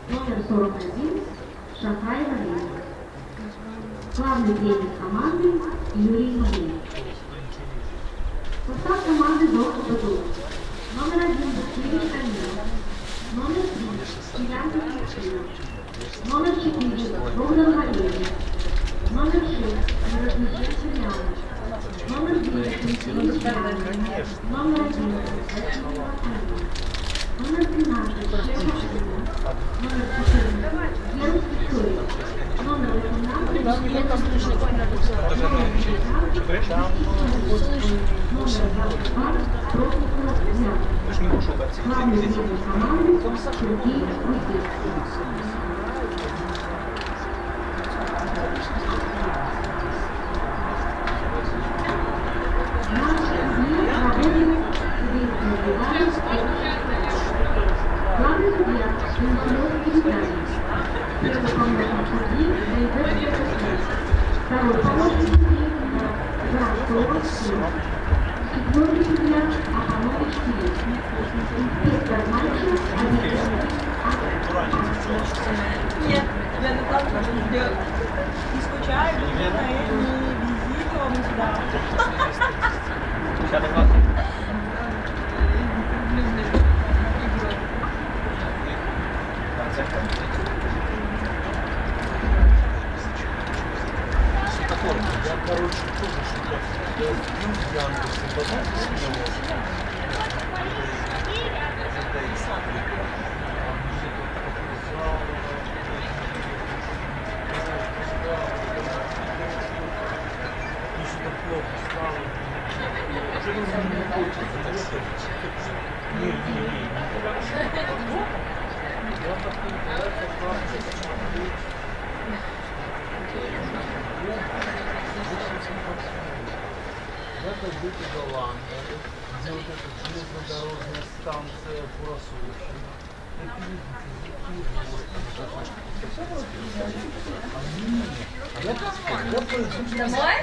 номер 41 Шахай Мария. Главный тренер команды Юрий Мария. Состав команды должен быть номер 1 Кирилл Камил, номер 3 Янка Кирилл, номер 4 Богдан Валерий, номер 6 Мирослав Яна, номер 9 Михаил Яна, номер 11 Василий Васильев, номер 12 Шефа, номер 14 Герус Виктория, номер 18 номер 22 главный тренер команды Сергей Кузнецкий. Главный судья Венесуэльский Виталий. Первый помощник судьи Айбек Космос. Второй помощник судьи Град Соловский. Четвертый судья Апанович Киев. Инспектор матча Александр. Нет, я не так не скучаю, не визит вам сюда. Я, короче, тоже что-то это где-то Голландия, где вот эта железнодорожная станция Пурасовщина. Домой?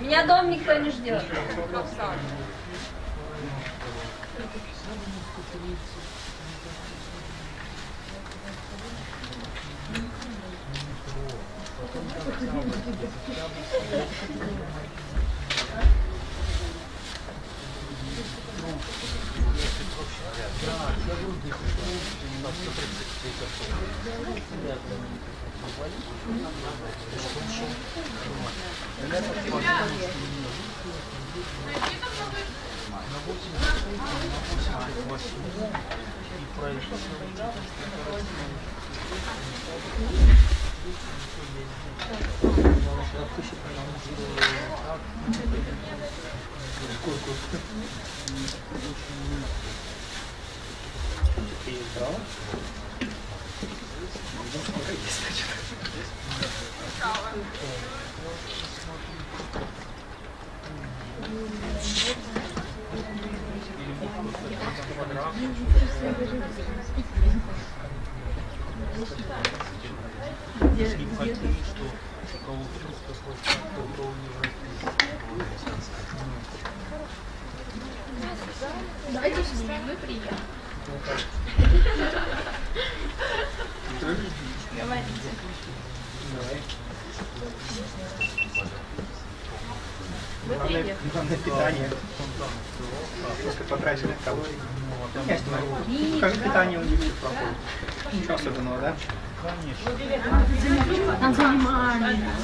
Меня дом никто не ждет. Давайте с ним, мы приехали. Говорите. Вы приехали. Главное питание. Сколько потраченных калорий. Как питание у них проходит. Ничего особенного, да? Нормально.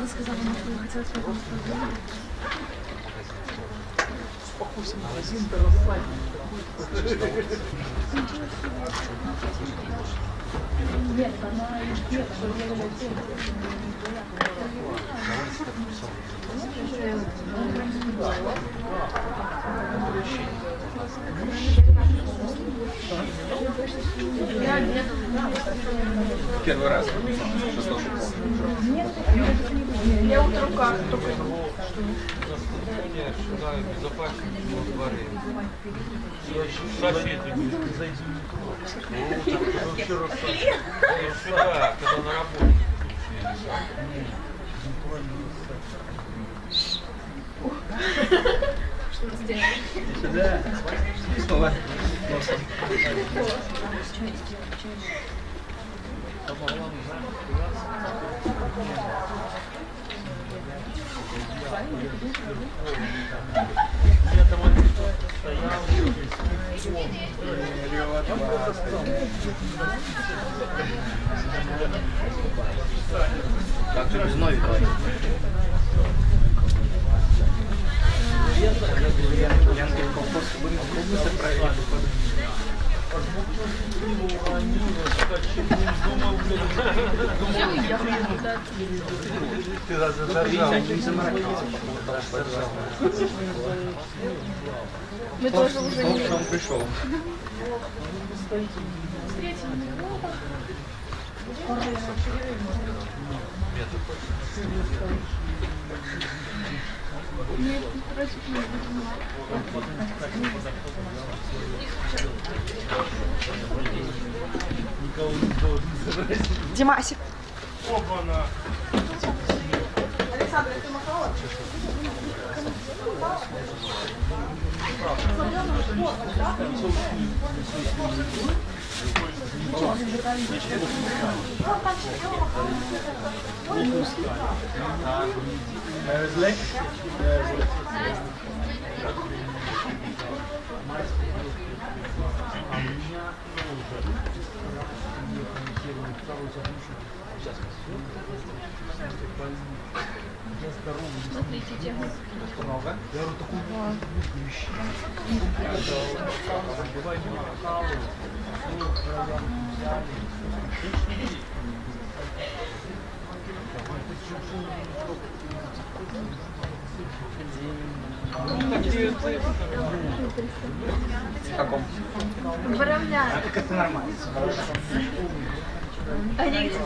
Ты сказала, что хотела сказать, Успокойся, магазин-то расслабленный. Нет, она нет, что делали Первый раз что слышу. Я вот рука только. Сюда безопаснее во дворе. Соседи говорят, зайди в сюда, когда на работе. Что сделали? Сюда. Снова носом. Я там стоял, Как ты без Новикова? Я на колхоз быстро проверил. Ты задержал. Видите, не заморачивался. Мы тоже уже не Он пришел. Димасик. Опа-на! Александр, ты махала? смотрите, тему. Много. В каком? Выравняем. Так это нормально. А они где?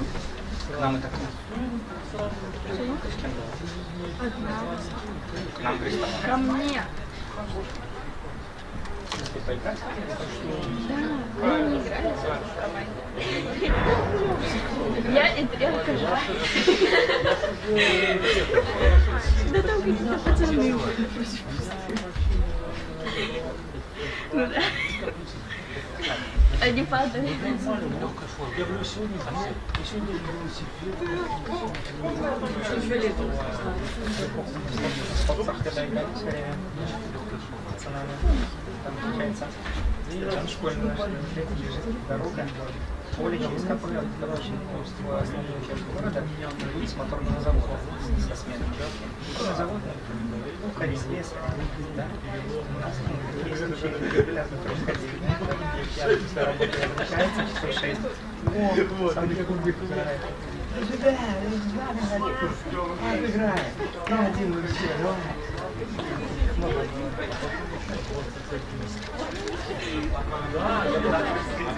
Нам это Одна. к нам приставали. Ко мне. Поиграть? Да, мы не играли. Я и Дрянка. Да там какие-то пацаны. Ну да. Они падали. Я говорю, сегодня Когда играли все время пацанами, там получается, там школьная лежит дорога, поле через КП, короче, в основную часть города, выйти с моторного завода, со смены. Моторный завод, уходить в лес, да? У нас такие случаи регулярно происходили. Я работаю, возвращается часов 6. О, сам играет. Играет. Я один вообще,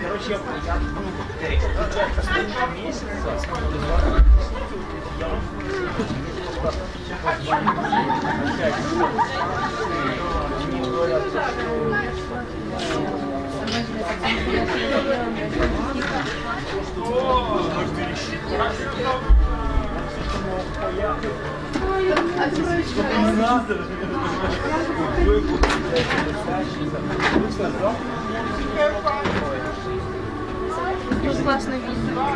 короче, я был следующий месяц, Тут классно видно.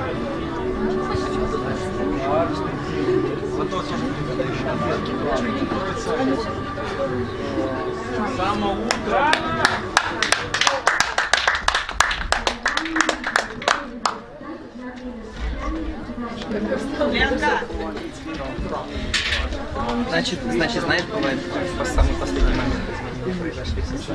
Само утро. Значит, знаешь, бывает по самый последний момент изменения произошли все.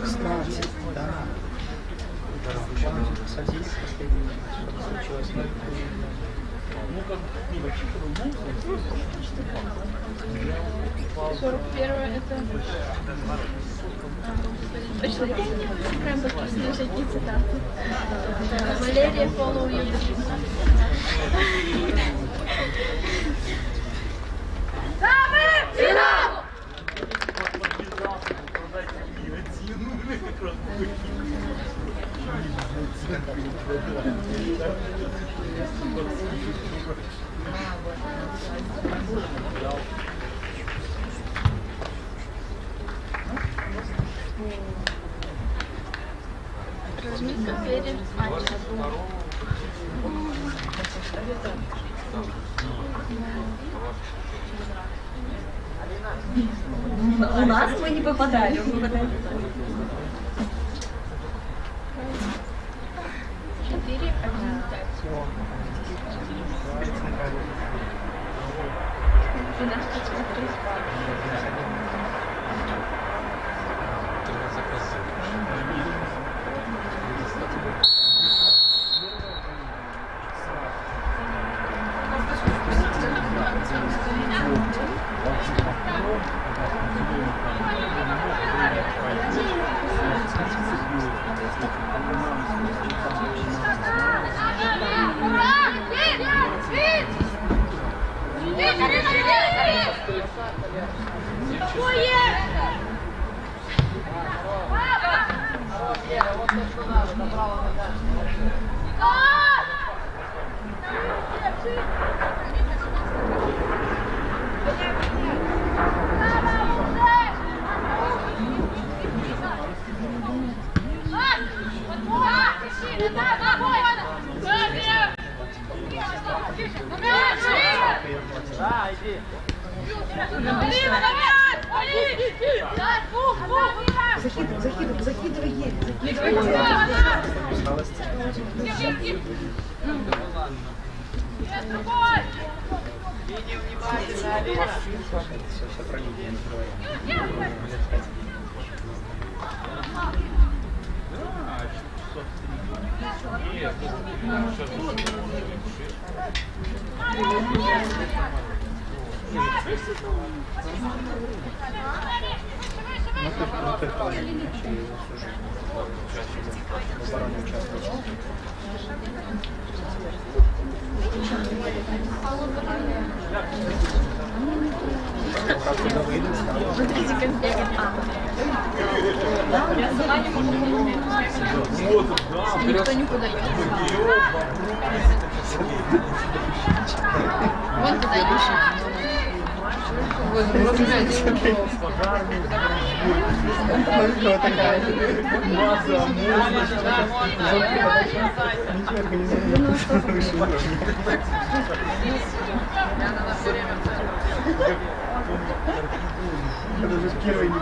Кстати, да. Садись, последний матч. Что случилось? Ну, как вообще по-другому. 41 это... Точно, я не прям подписываю всякие цитаты. Валерия follow you. Разминка перед матчем. У нас мы не попадали. Мы попадали. 4, 1, 5. У нас тут смотри. Да, иди. Закидывай ей. Все про людей не Смотрите, как бегает. Никто не подает. Вон туда идешь. Только такая база, это же первый не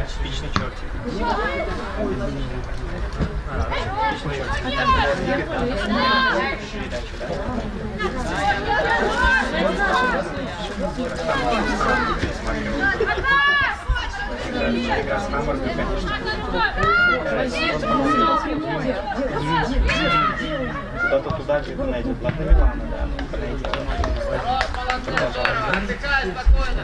Типичный чертик. Куда-то туда же найдет. Ладно, Милана, да. Отдыхай спокойно.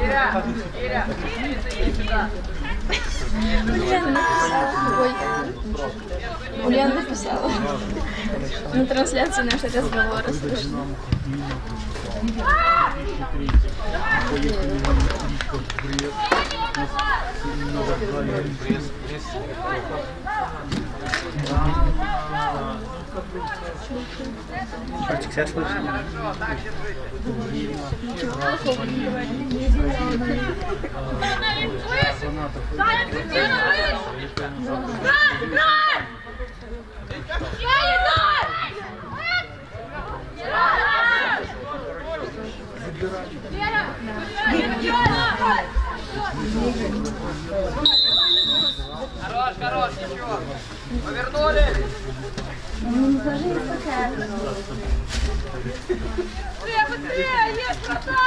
Ира, иди сюда. Ульяна написала. Ой, Ульяна написала. На трансляции наши разговоры слышно. Шортик, себя слышно? Хорош, хорош, ничего. Повернули. Быстрее, есть врата!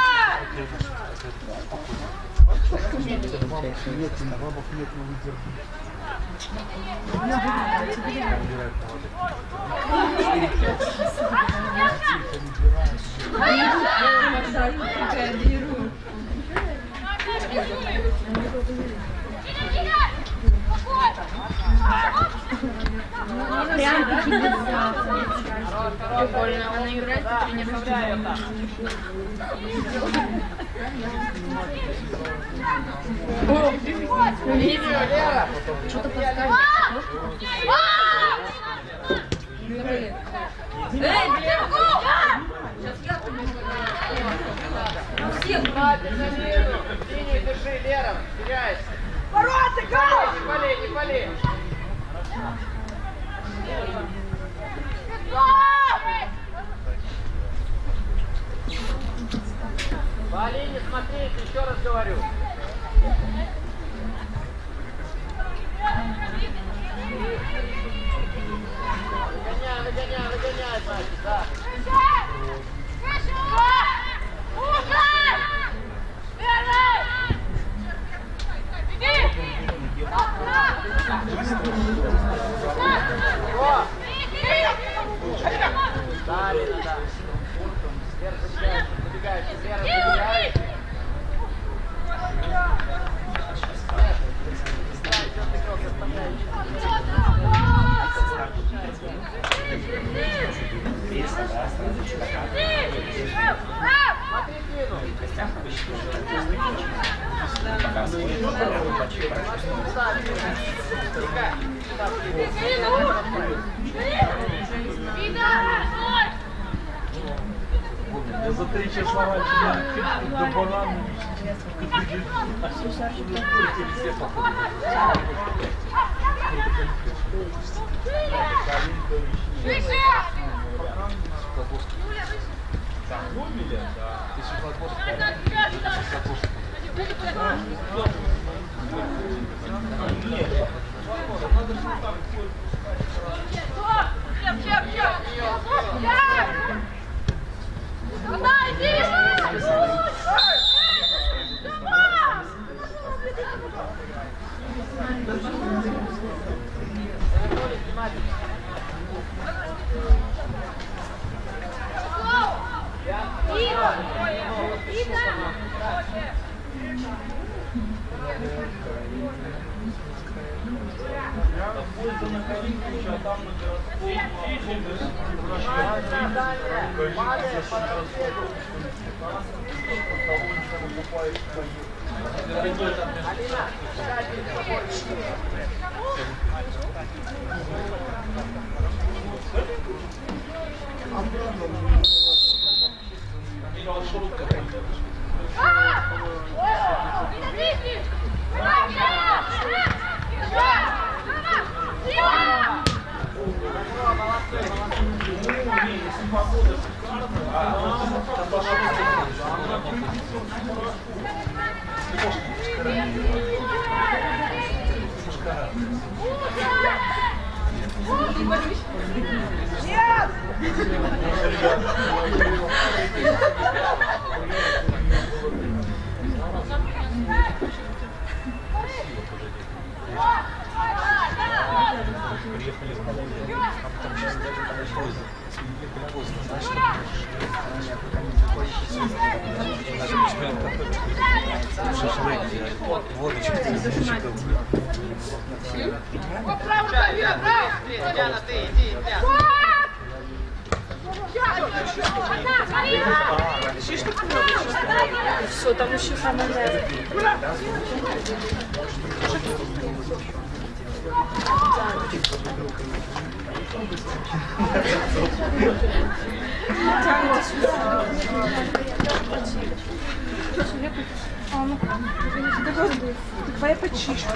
Прикольно, она играет, и тренер Видео, Лера. что-то поставить. Эй, блин! Синий, держи, Лера, теряйся. Ворота, гол! Не пали, не пали. Вали, не смотрите, еще раз говорю. Выгоняй, значит, да. Да, Лена, да. Вера забегает, Вера забегает. Я за 3 часа до банана. Диана, ты иди, Диана. Все, там еще самое. Давай почищу.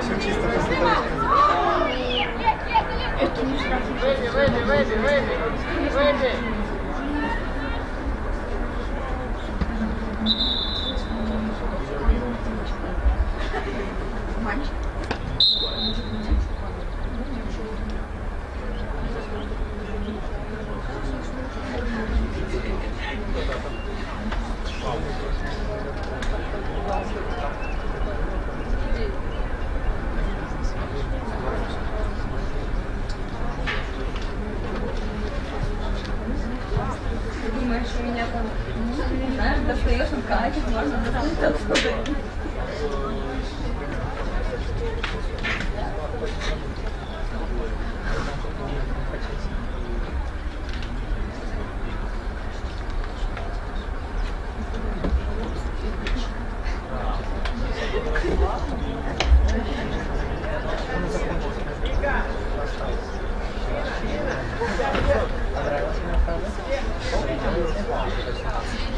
Все чисто последовательно. Выйди! Думаешь, у меня там, знаешь, достаешь, катишь, можно достать отсюда.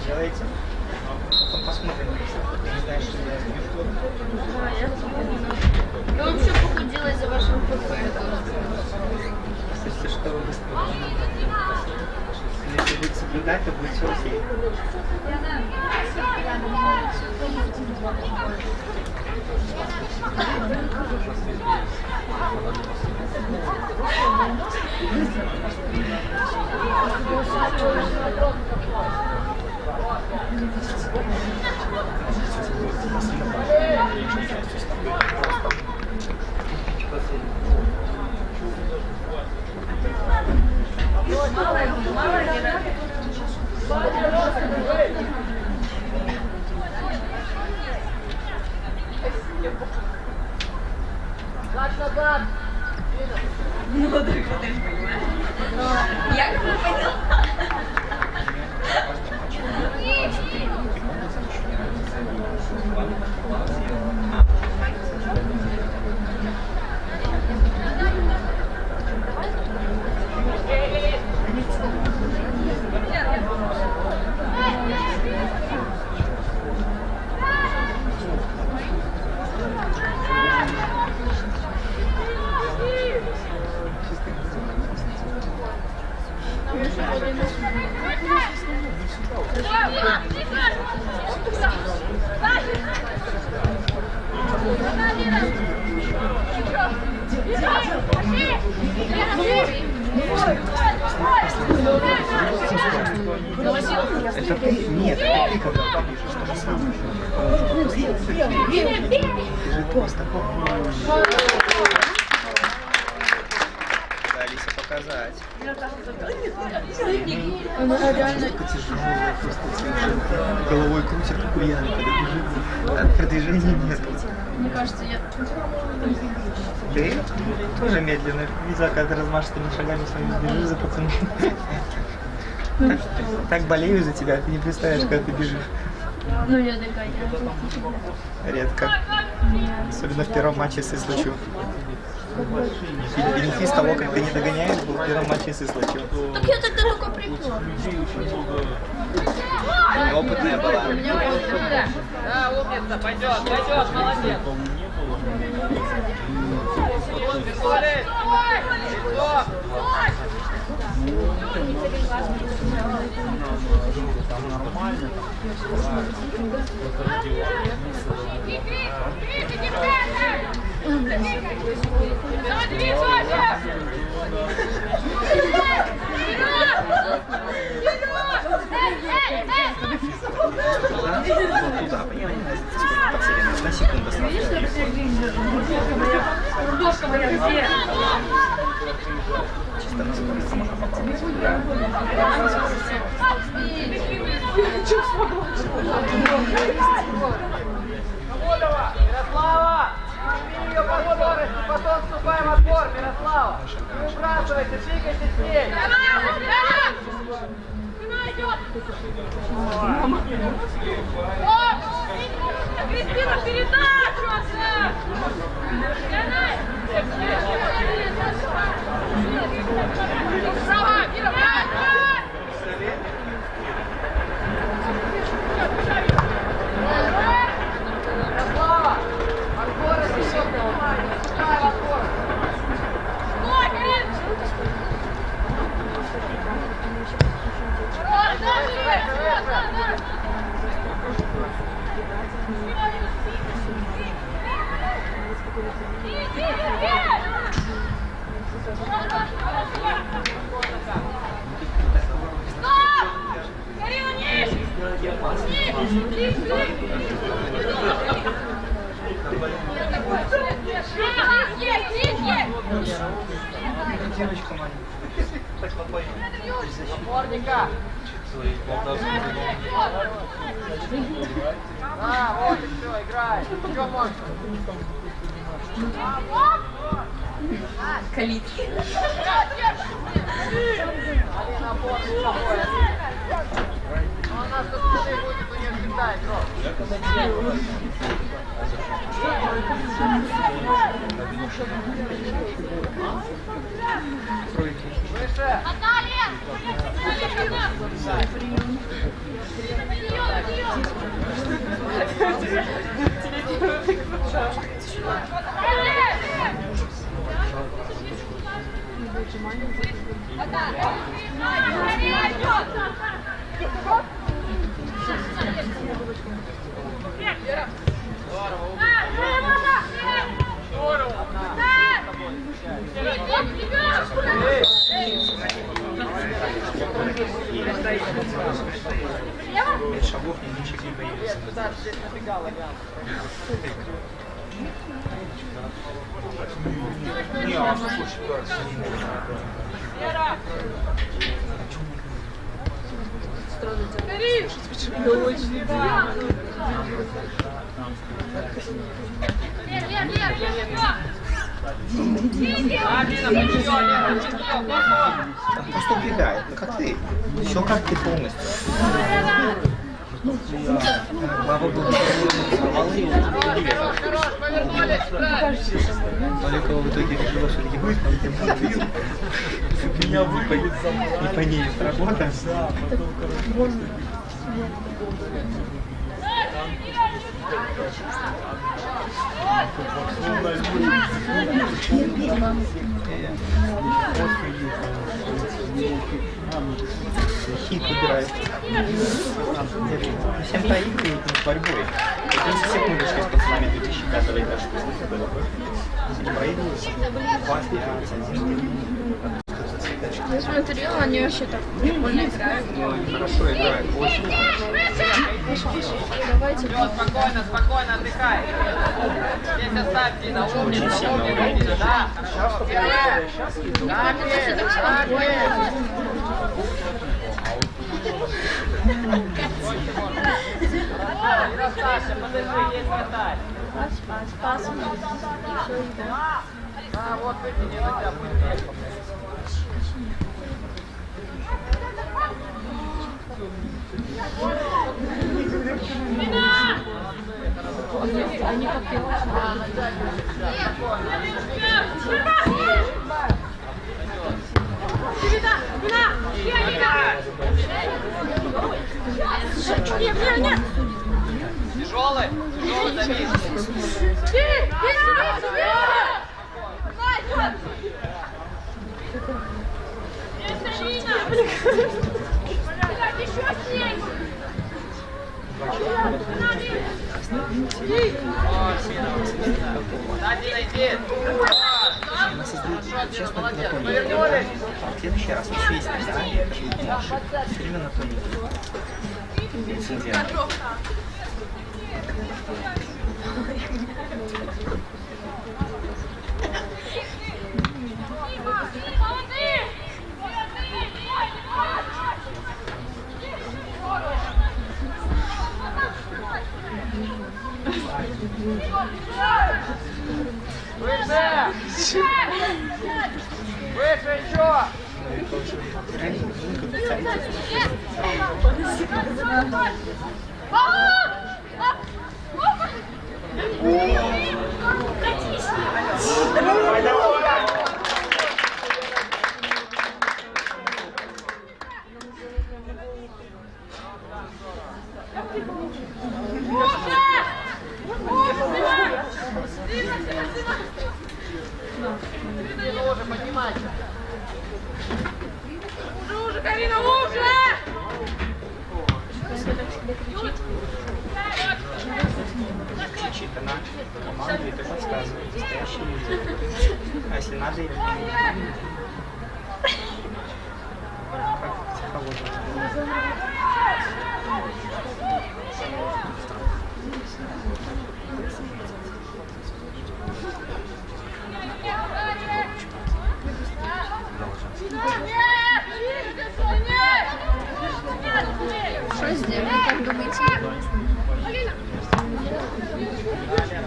Делайте. Потом посмотрим. Не знаешь, что я Я вообще похудела из-за вашего ПП. Если что, вы быстро. Если будете соблюдать, то будет все окей. Ну, так ты понимаешь. Я как бы поняла. Это ты? Нет, это ты когда побежишь, то же самое. Ты же просто Алиса показать. Она реально... Тяжелая, просто головой крутит, как у Яны, когда бежит. А продвижения нет. Мне кажется, я... Ты тоже медленно. Видела, когда ты размашистыми шагами своими бежишь за пацаном. Так болею за тебя, ты не представляешь, когда ты бежишь. Ну, я такая, Редко. Особенно в первом матче с Ислачу. Бенефис того, как ты не догоняешь, был в первом матче с Ислачу. Так я тогда только припёр. Опытная была. Да, умница, пойдет, молодец. Вертолет! Там нормально. Туда, понимаешь? На секунду Рубашка моя где? чисто на скорость можно попробовать. Погодова! Мирослава! Сними ее по скорости, потом вступаем в отбор, Мирослава! Не выбрасывайте, двигайтесь с ней! Кристина, передачу отдать! Права, Мира, Кирилл, ниже! Ниже! Девочка маленькая. Опорника. Вот и все, играй. Что можно? Калитки. Алина, опорник с тобой. У нас тут будет университет, игрок. Выше! Шагов ничего не боится. Сюда, здесь набегал, Алян. Не, а слушай, как? Просто убегает, ну как ты. Все как ты полностью. Баба была сорвала его. Маликова в итоге решила, что ебать, меня выпадет не по ней работа. Хит убирает. Всем проигрывает борьбой. 30 секундочки с пацанами 2005 этажа. Проигрывается 2-15-1. Я смотрела, они вообще так прикольно играют. Хорошо играют, очень. Давайте. Все, спокойно, спокойно отдыхай. Здесь оставь, Дина, умница, умница, да. Хорошо, вперед. Так есть, так есть. Расстаться, подожди, есть металь. Спас. А, вот выкини на тебя, пусть. Они как Тяжелый, тяжелый завис. Иди. Она создает, честно, на тоне. В следующий раз, если есть здание, все время на тоне. Лицензия. Выше! Выше еще! Уже поднимайся. Уже, Карина, уже! Кричит она, команда, и так подсказывает. Настоящий. А если надо, или Что сделали, как думаете?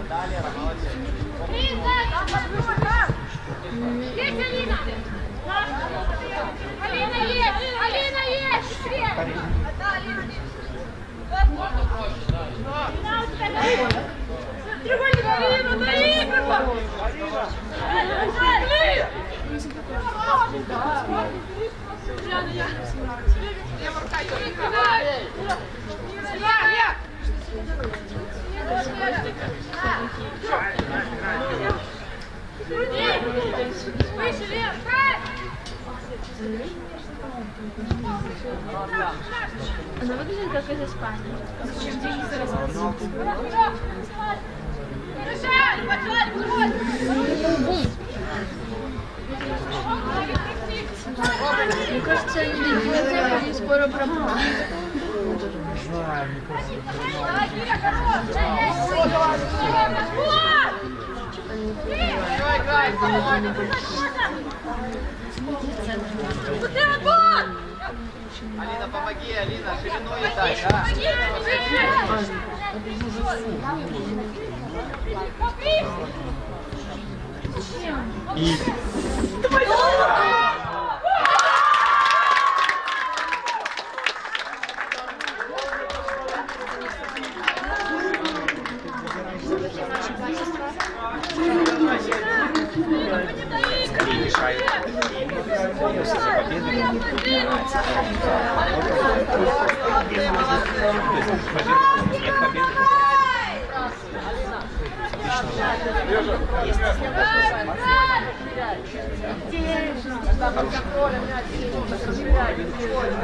Далее, молодец. Есть Алина! Алина есть! Алина есть! Треугольник Алина, доигрывай! Выше, Лев! Она выглядит как из Испании. Мне кажется, они не скоро пропадут. Не знаю, мне кажется, Алина, помоги, Алина, ширину и дай, да? Скорее мешают. Борются за победу. Нет победы.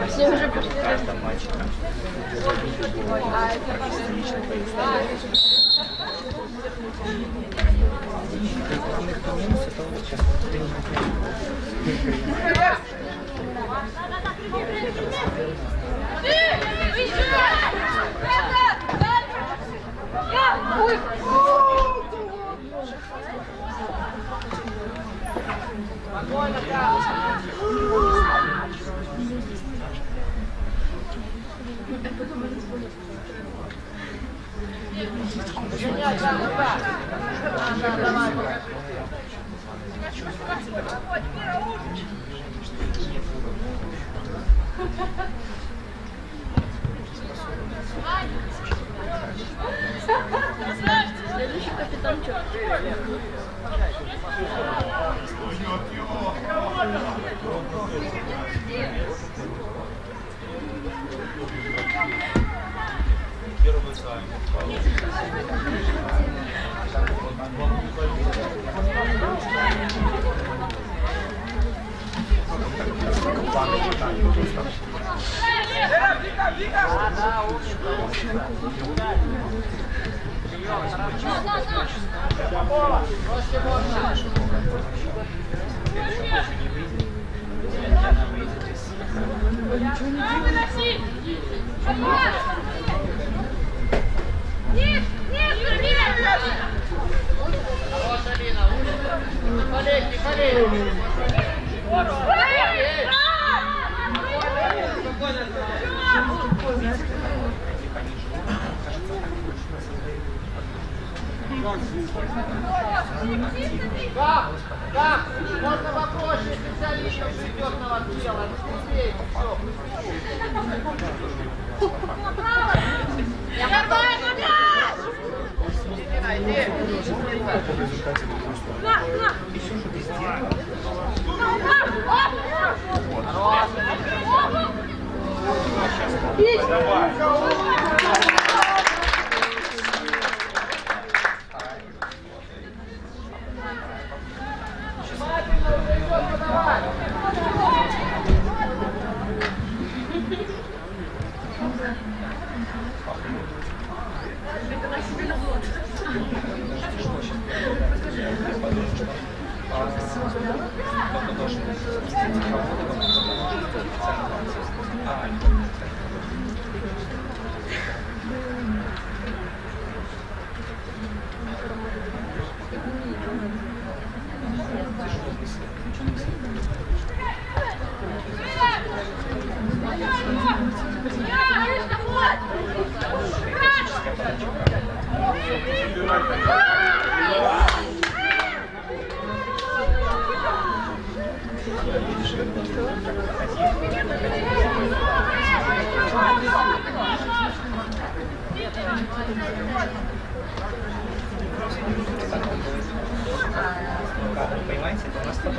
Все уже пошли. В каждом матче. Минус это вот сейчас. Следующий капитан Чёрт. Хорош, Алина, не болей. Как? Можно попроще, специалистов серьезного дела. Быстрее, все. Иди. Как вы понимаете, это у нас потом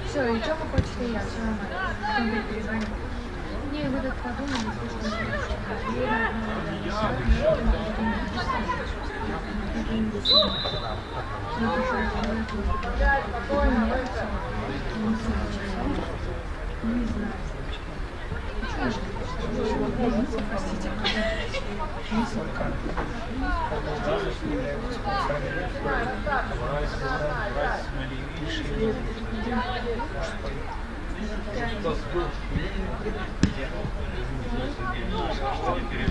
Все, и что вы хотите я? Все нормально. Перезвоню. Не, вы так подумали,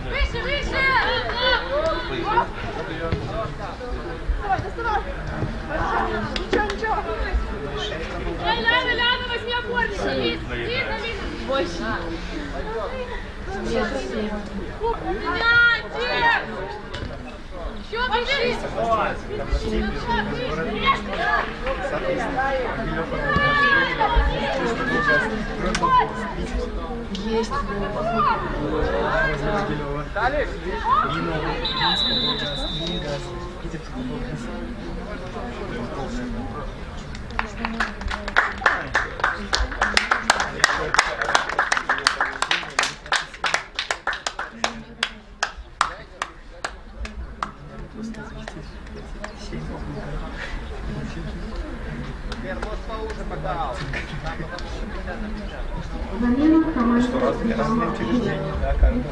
Выше, выше! Ляна, возьми опорник! Лина! 8. Еще бежи! Есть. Дали? Вернут поуже покарал. Что разные учреждения, да, как бы.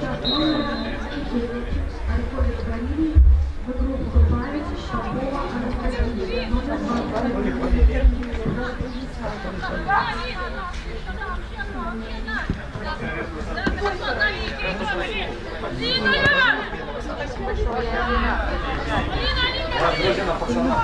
Друзья, пацана.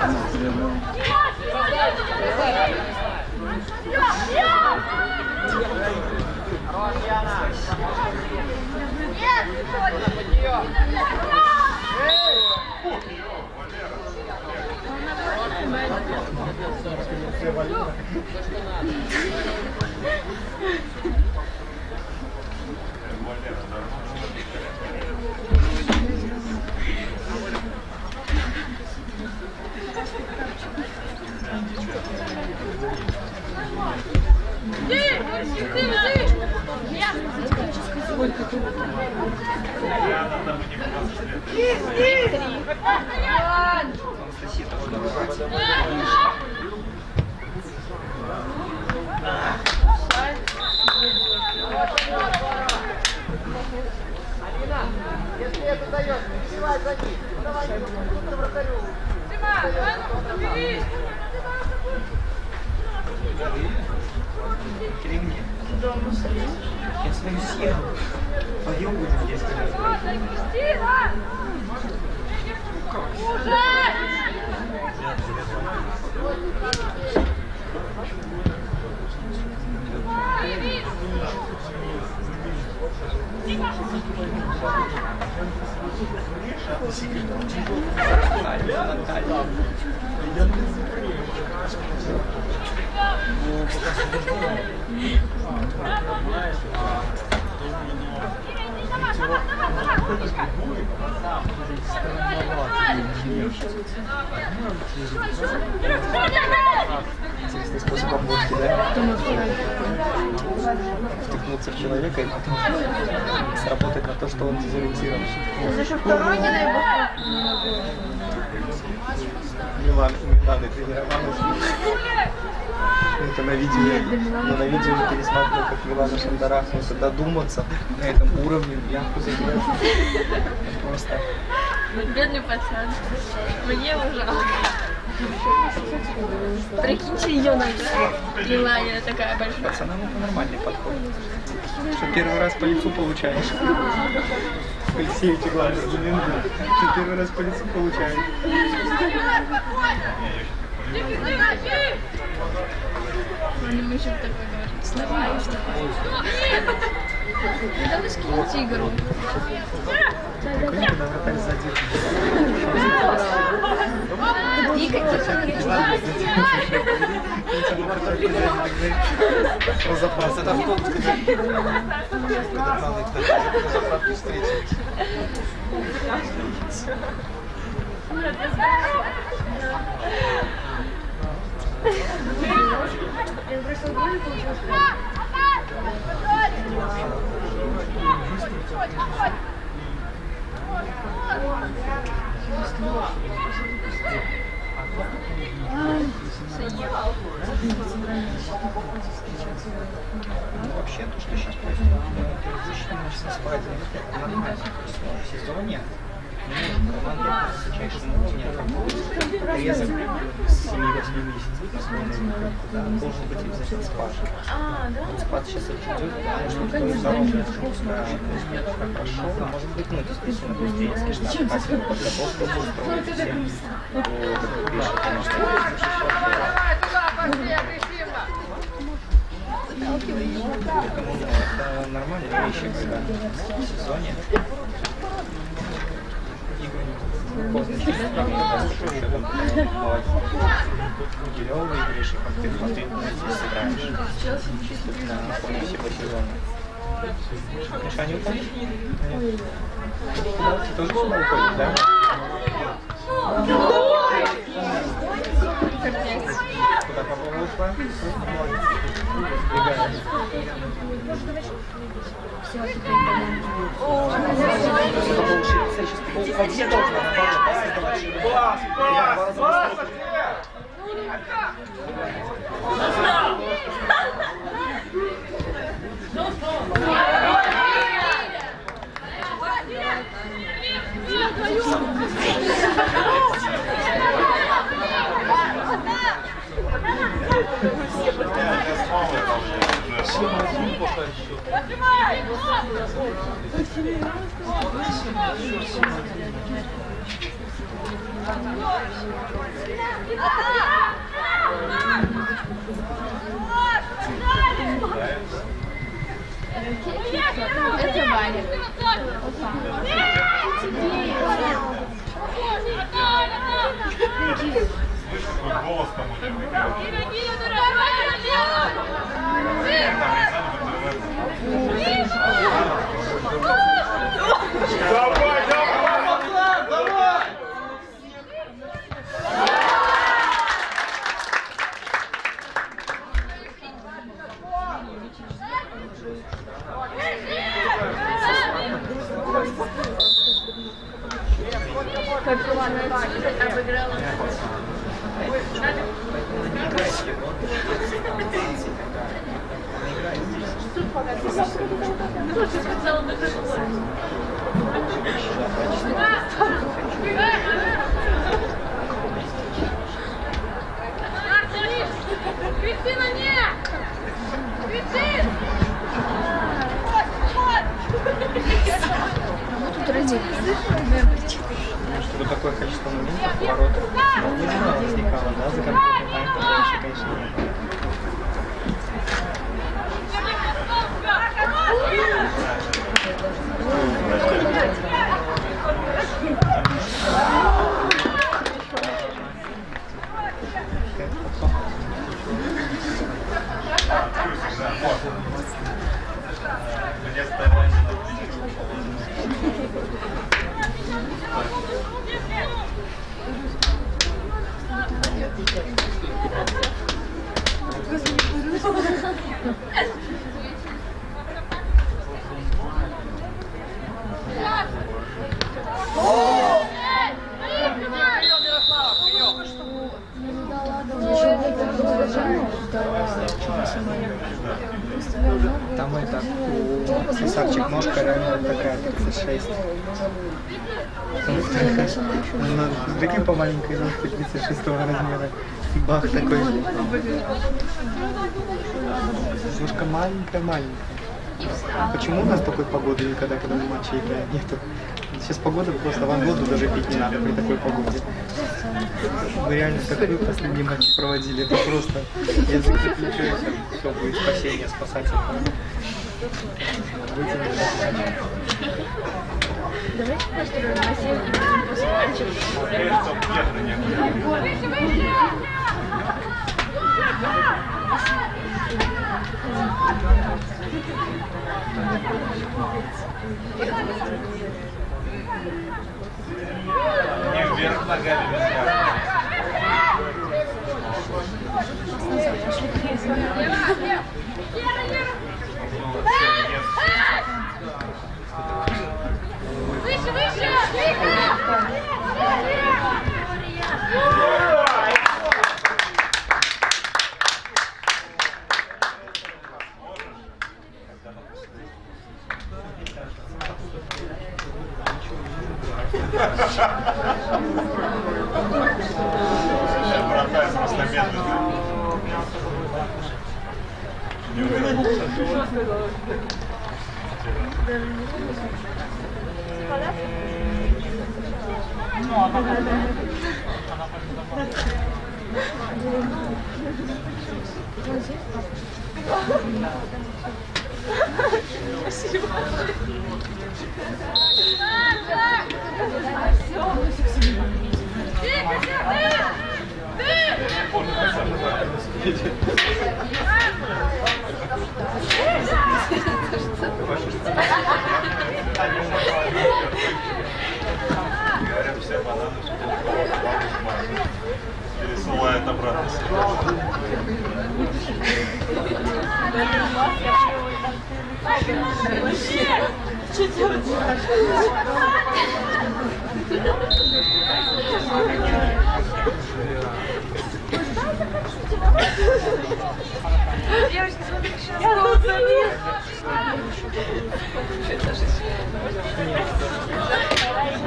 Если это дает, перебивай за ним. Давай, на вратарю. Кири мне. Я с вами съехал. Подъем будем здесь. Интересный способ обмотки, да? Втыкнуться в человека и потом сработать на то, что он дезориентирован. Это же второй не дай бог. Милана тренировалась. Это на видео, но на видео не пересматривал, как Милана шандарахнулся. Додуматься на этом уровне, я куда-то просто... Бедный пацан. Мне его жалко. Прикиньте, ее нога. Желание такая большая. Пацанам это нормальный подход. Что первый раз по лицу получаешь. Алексеевич, главный аргумент. Ты первый раз по лицу получаешь. Он еще такой говорит, сломаешь такой. Надо скинуть игру. Прикольно, когда вратарь сзади. Запас. Это автобус, когда надо, кстати, на заправке встретить. Я просто говорю, получилось. Ну, вообще, то, что сейчас происходит, периодически спать нормально. В сезоне команда на высочайшем уровне отрезок с 7-8 месяцев должен быть обязательно спад. Вот спад сейчас идет, потому что здоровье прошел, может быть, ну, действительно, быстрее, если подготовка будет строить все, то пишет, конечно, Давай туда, пошли, агрессивно. поэтому это нормальные вещи, когда в сезоне поздно через Гилёва выиграешь, и как ты смотрительно здесь сыграешь. На фоне всего сезона. Миша, не уходишь? Нет. Ты тоже сюда уходишь, да? Куда попала ушла? Бегаешь. Все, теперь понятно. Вообще должен наоборот. Класс! Это Ваня. Голос там у него. Давай, давай, давай! Как Ивана обыграла. Кристина, нет! Кристина! Тут родители. Чтобы такое количество моментов поворотов не возникало, да, за конкретный тайм, дальше, конечно, нет. Там это, у красавчик ножка реально такая, 36. Прикинь, по маленькой ножке 36 размера. И бах такой. Ножка маленькая-маленькая. Почему у нас такой погоды никогда, когда мы матчи играем, нету? Сейчас погода просто, вам воду даже пить не надо при такой погоде. Мы реально такой последний матч проводили, это просто язык заключается, все будет спасение, спасательное. Давайте построим бассейн и будем после матча. Не вверх ногами нельзя. Выше, выше! Вратарь просто медленно. Не увернулся. Говорят, все бананы пересылают обратно себе. Что делать? Девочки, смотрите, Я тут забил.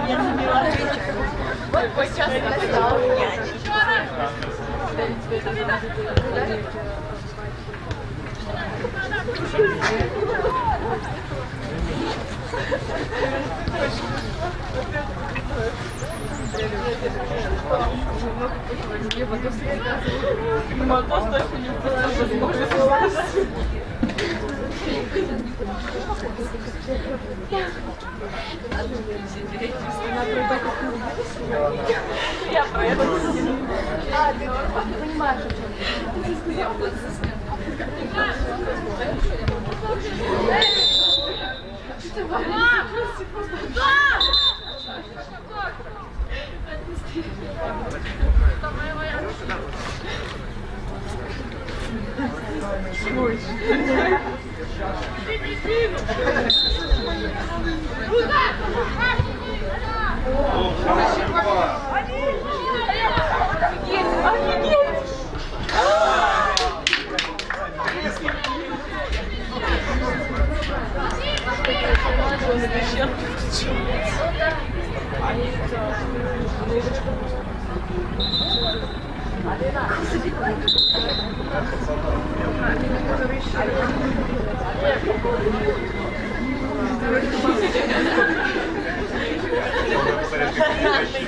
Я забила. вот сейчас настал. Мотос точно не возможно. Я проеду. А, ты понимаешь, о чем ты сказал?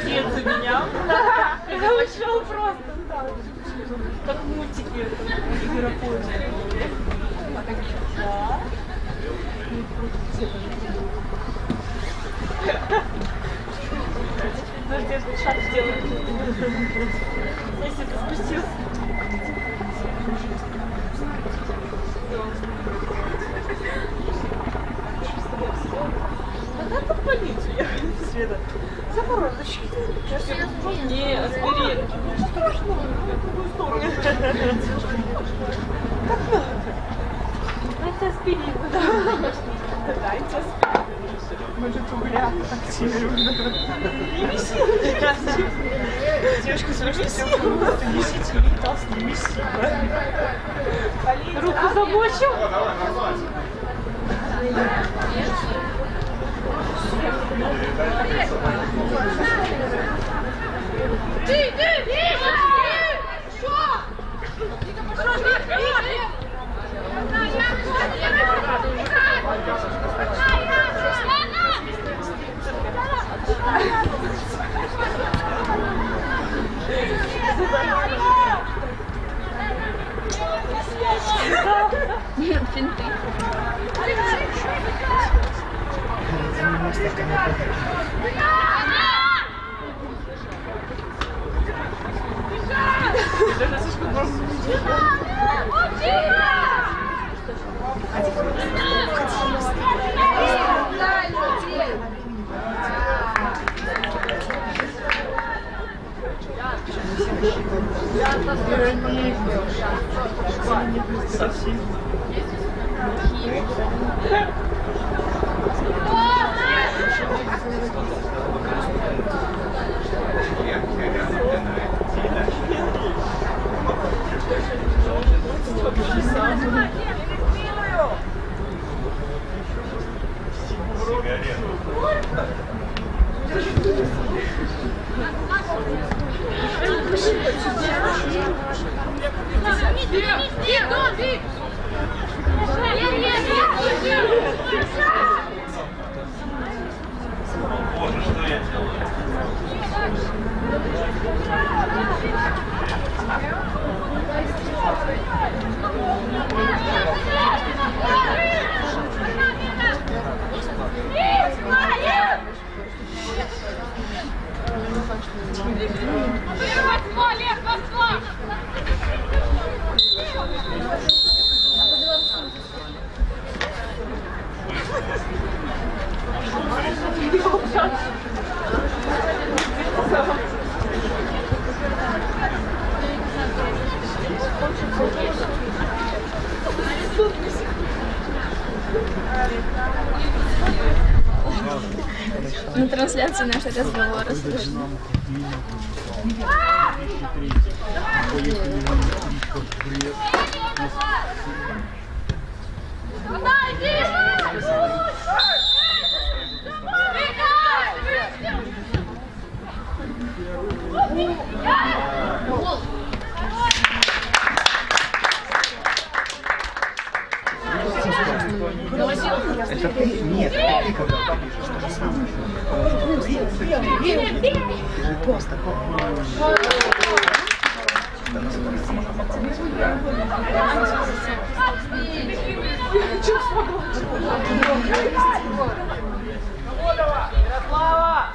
Дед заменял. Я ушел просто. Как мультики. Да. Подожди, я шаг сделаю. Если ты спустился. Когда ты в полицию ехать, Света? За бородочки. Не, аспирин. Ничего страшного. Я в другую сторону. Так надо. Дайте аспирин. Дайте аспирин. Может, угля активируем. Не виси. Девушка, слушайте, просто висите, не толстый, не виси. Руку замочил. Ты, что? Что? Поставьте мне пока. Совсем. Боже, что я делаю? На трансляции наши разговоры слышно. Это ты? Нет, это ты когда пишешь то же самое. Ты же просто Ярослава!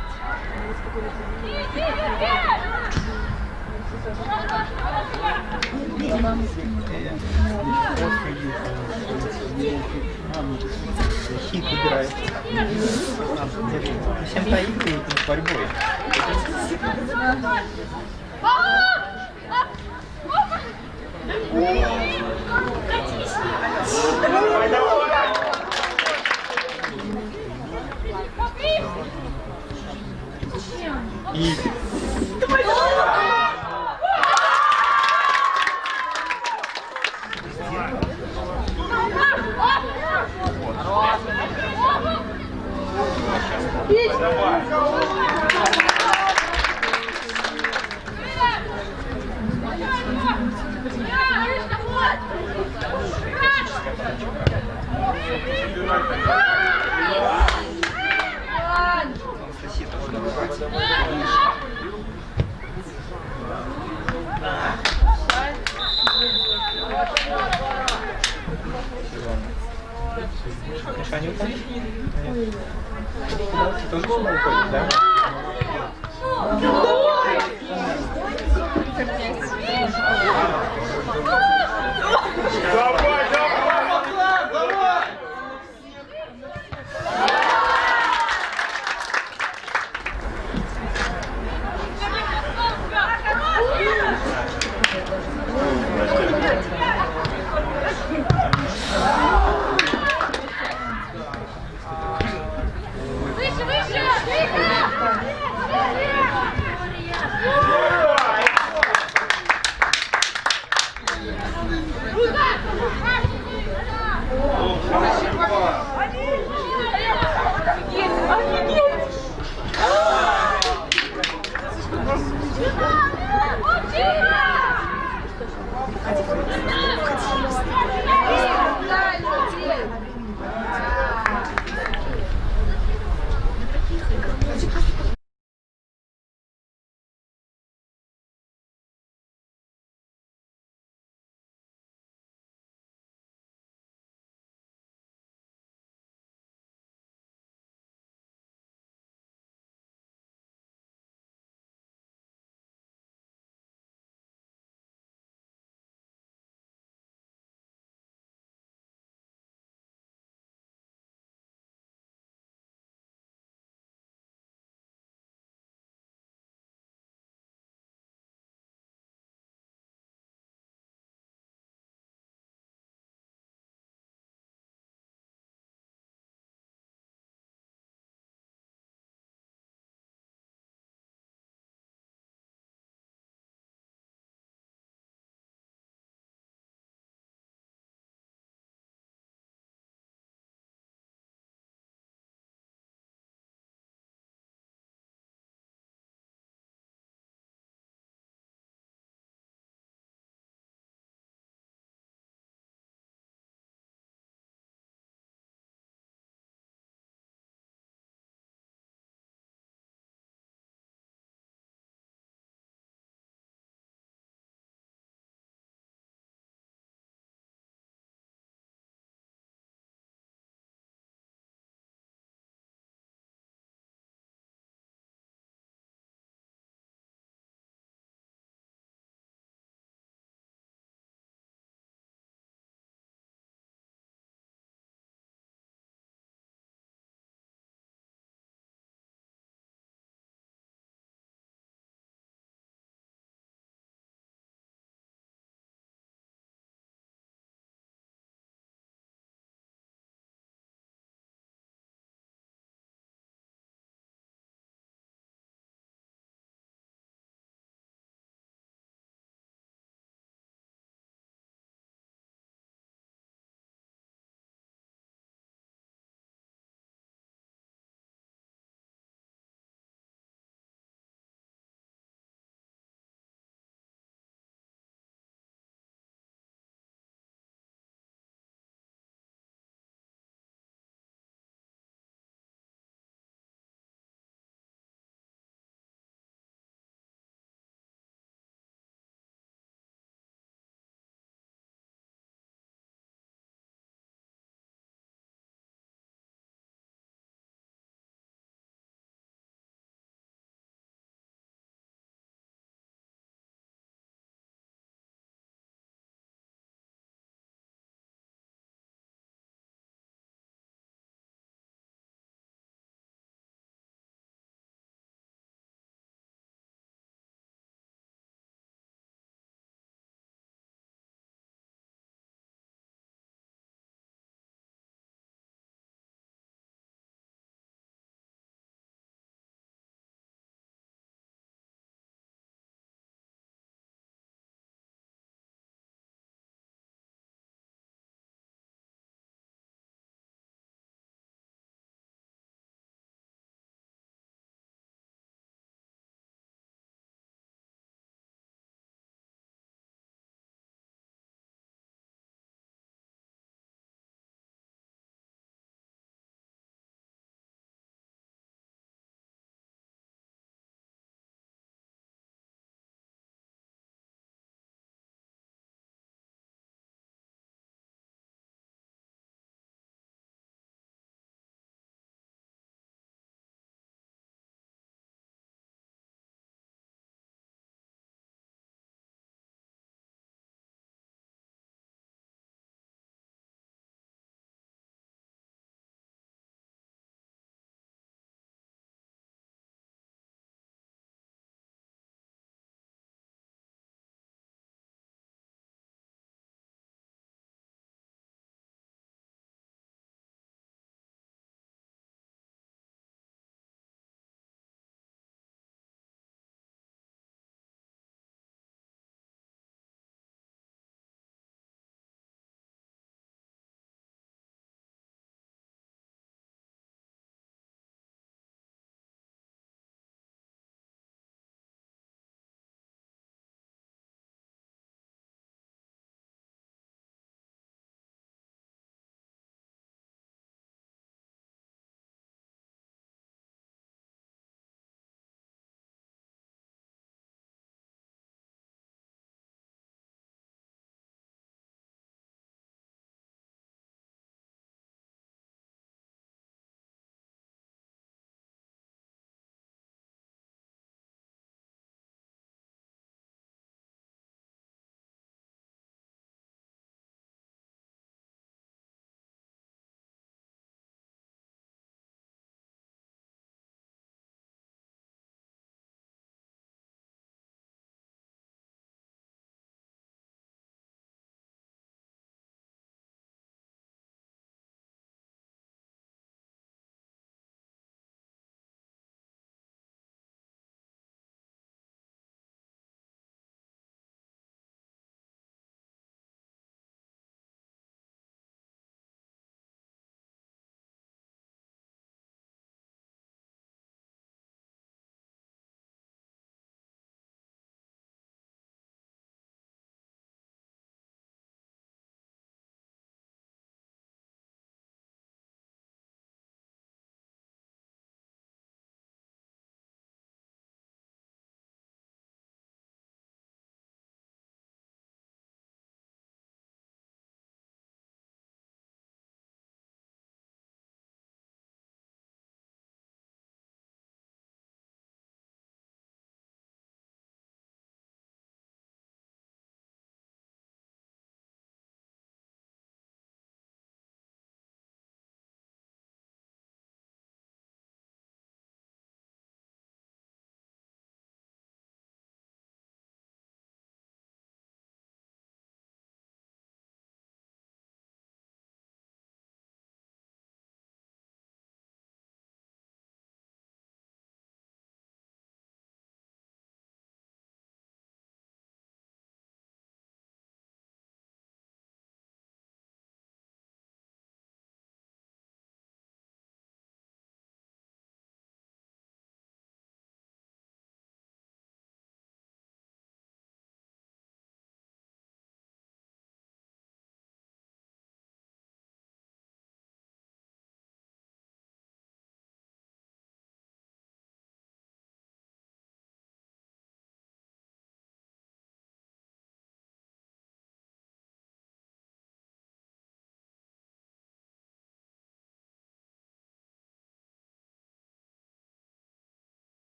хит играет. Всем поигрывает борьбой. И... Мишанюка? Ты тоже уходишь, да? Давай, давай! Давай! Выше, выше!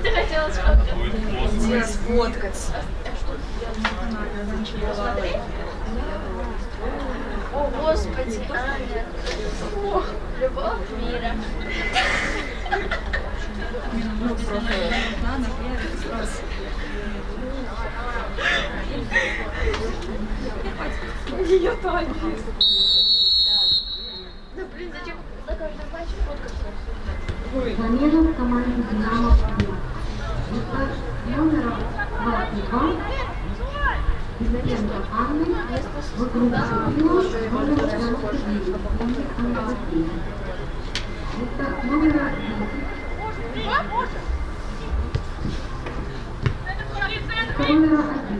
Ты хотела сфоткаться? Будет пост. Сфоткаться. О, Господи, Аня. О, любовь мира. Ее Таня. Да блин, зачем за каждым матчем фоткаться? Замежем команды «Динамо» вместо номера 22 Изабенко Анны в игру вступила номер 99 Анна Васильевна. Вместо номера 10 номера 11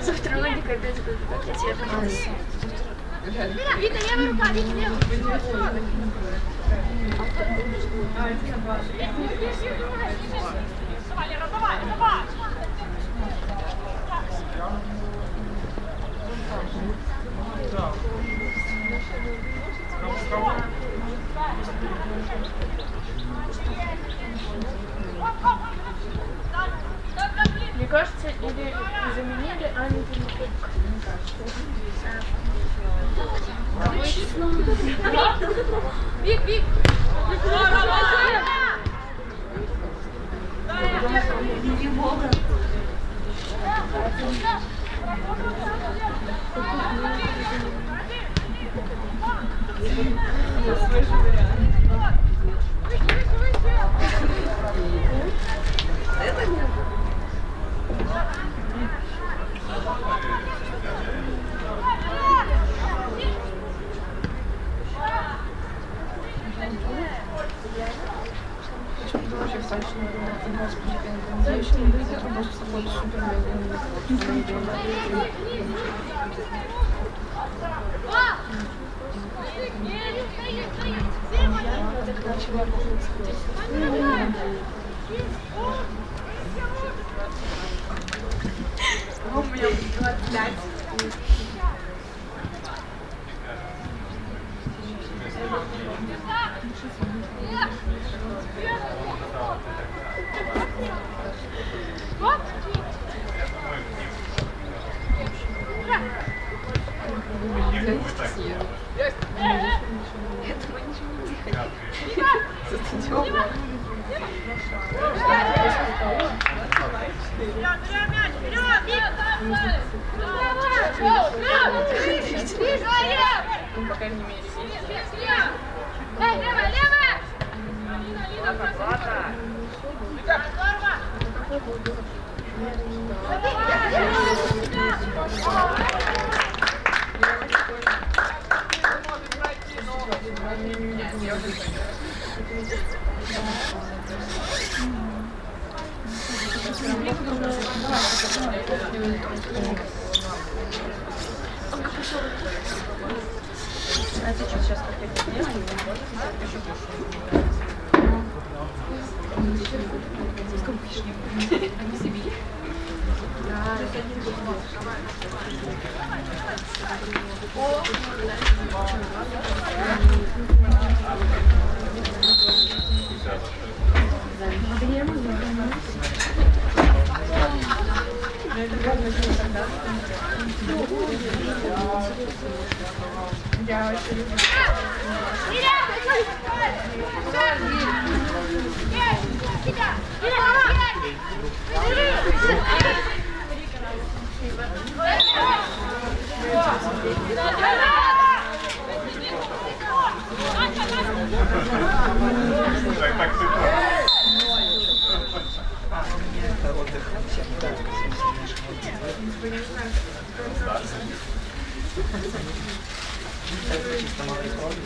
Завтра Логика опять будет, как я тебе понесу. Вика, левая рука, Вика, левая. Мне кажется, или заменили Аню Тимошенко. Вик, Вик! У меня 25. По крайней мере, левая, левая! Знаете, что сейчас как я делаю? чисто малой крови.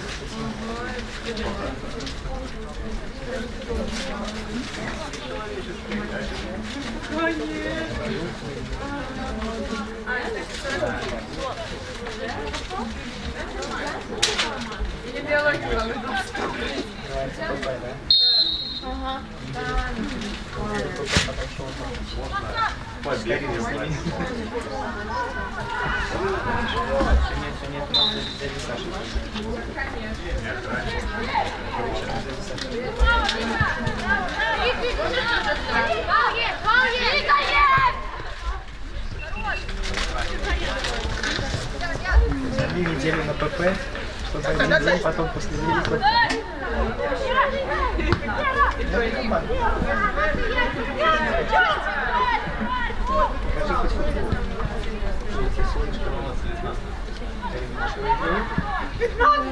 Или биологию. Ага. Побеги не знаю. Нет, надо зависать. За 2 недели на ПП, чтобы один день, потом после великого.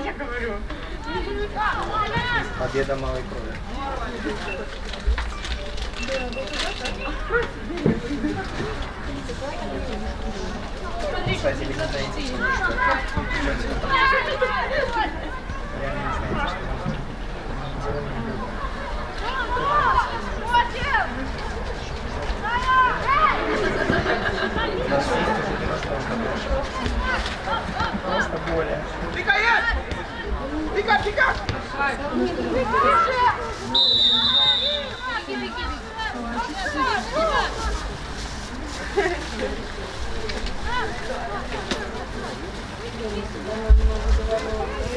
Я говорю. Победа малой крови. Кстати, вы знаете, что реально не знаете, что просто более. Пика!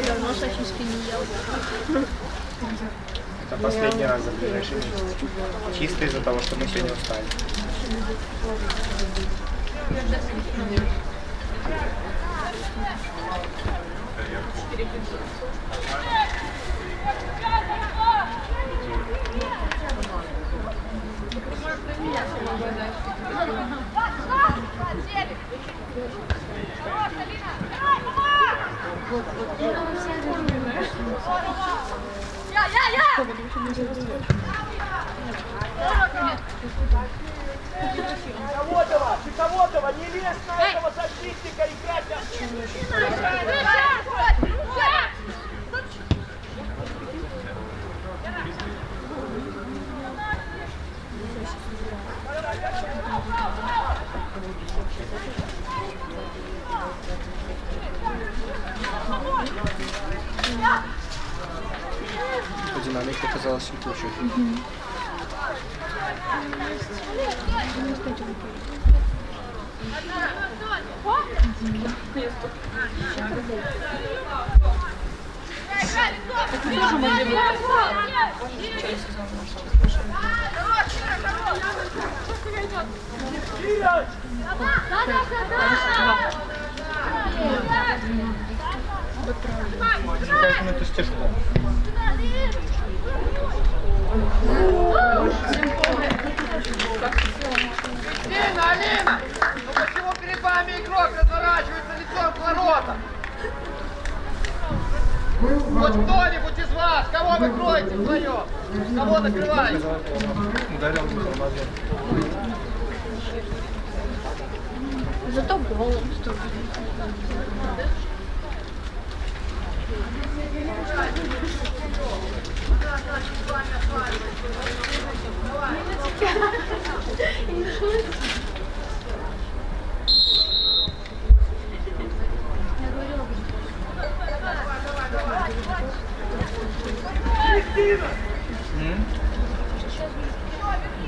Давно сосиски не ел. Это последний раз за ближайший месяц. Чисто из-за того, что мы сегодня устали. Кого-то, невестно этого защитника играть По динамике оказалось чуть лучше. Поэтому это стежком. Алина! Ну почему перед вами игрок разворачивается лицом к воротам? Вот кто-нибудь из вас, кого вы кроете вдвоем? Кого накрываете? Ударил в ладонь. Зато голым.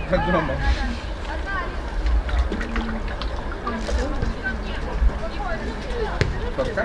Как дома. Сколько?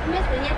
Места нет.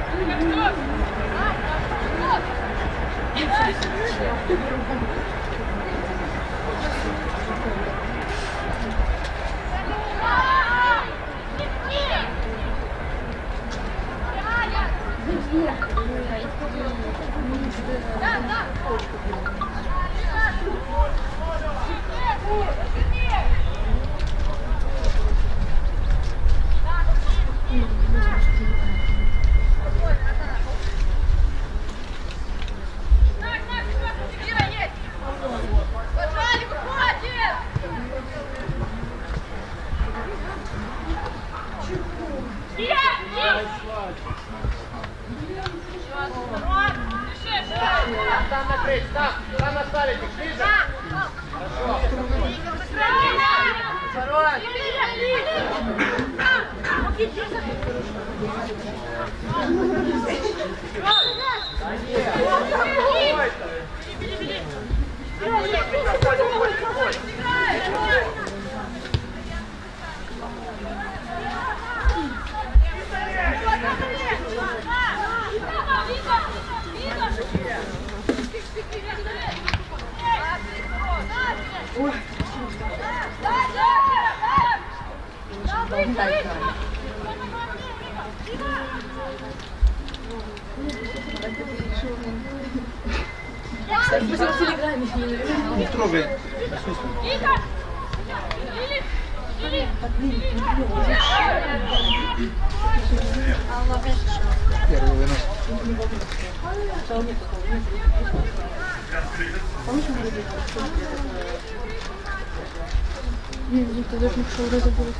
Там накрыть, там оставить их, ближе. Не трогай. Первый вынос. Нет, ты даже не пошел разобрать.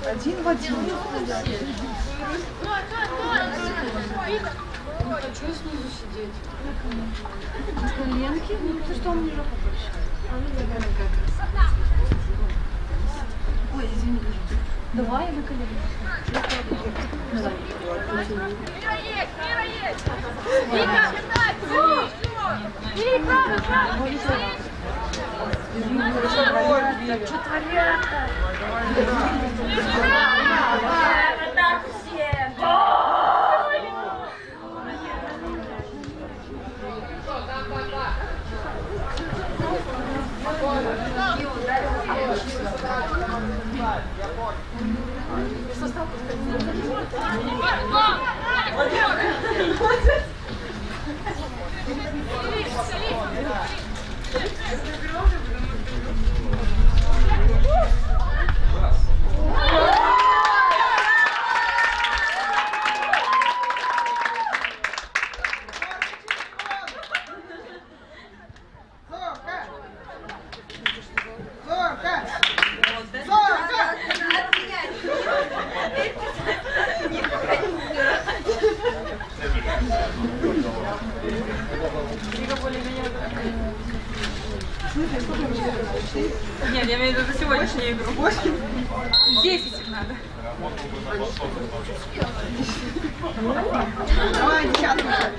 Один в один. Хочу снизу сидеть. Коленки? Ну, потому что он не жопу больше. Ой, извини. Давай на колени. Давай. Мира есть! Мира, Бери право! Так что творят-то? Так все! Нет, я имею в виду за сегодняшнюю игру. 10 их надо. Давай, девчатка.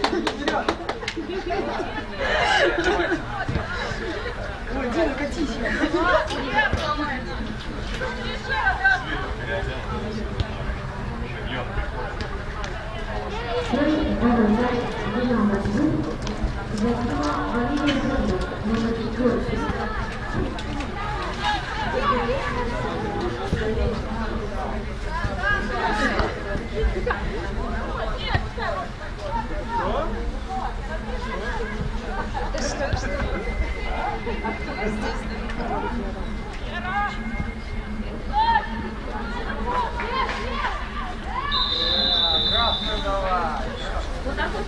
Ой, Дина, катись. Красную давай. Вот так вот.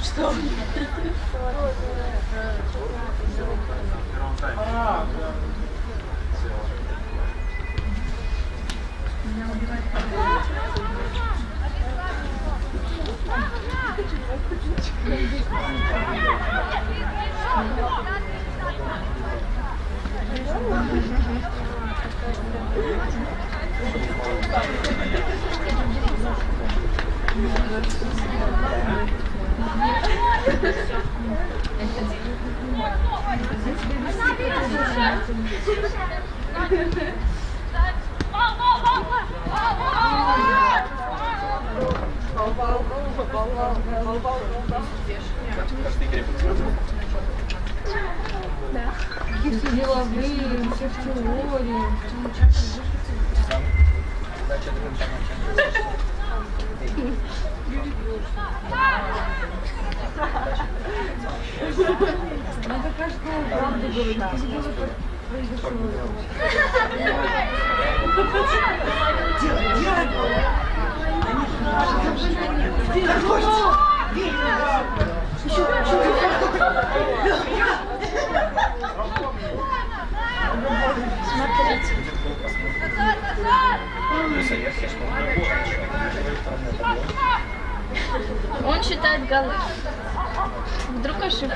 Что? Какие все деловые, все в теории. Надо каждую правду говорить. Он считает голы. Вдруг ошибка.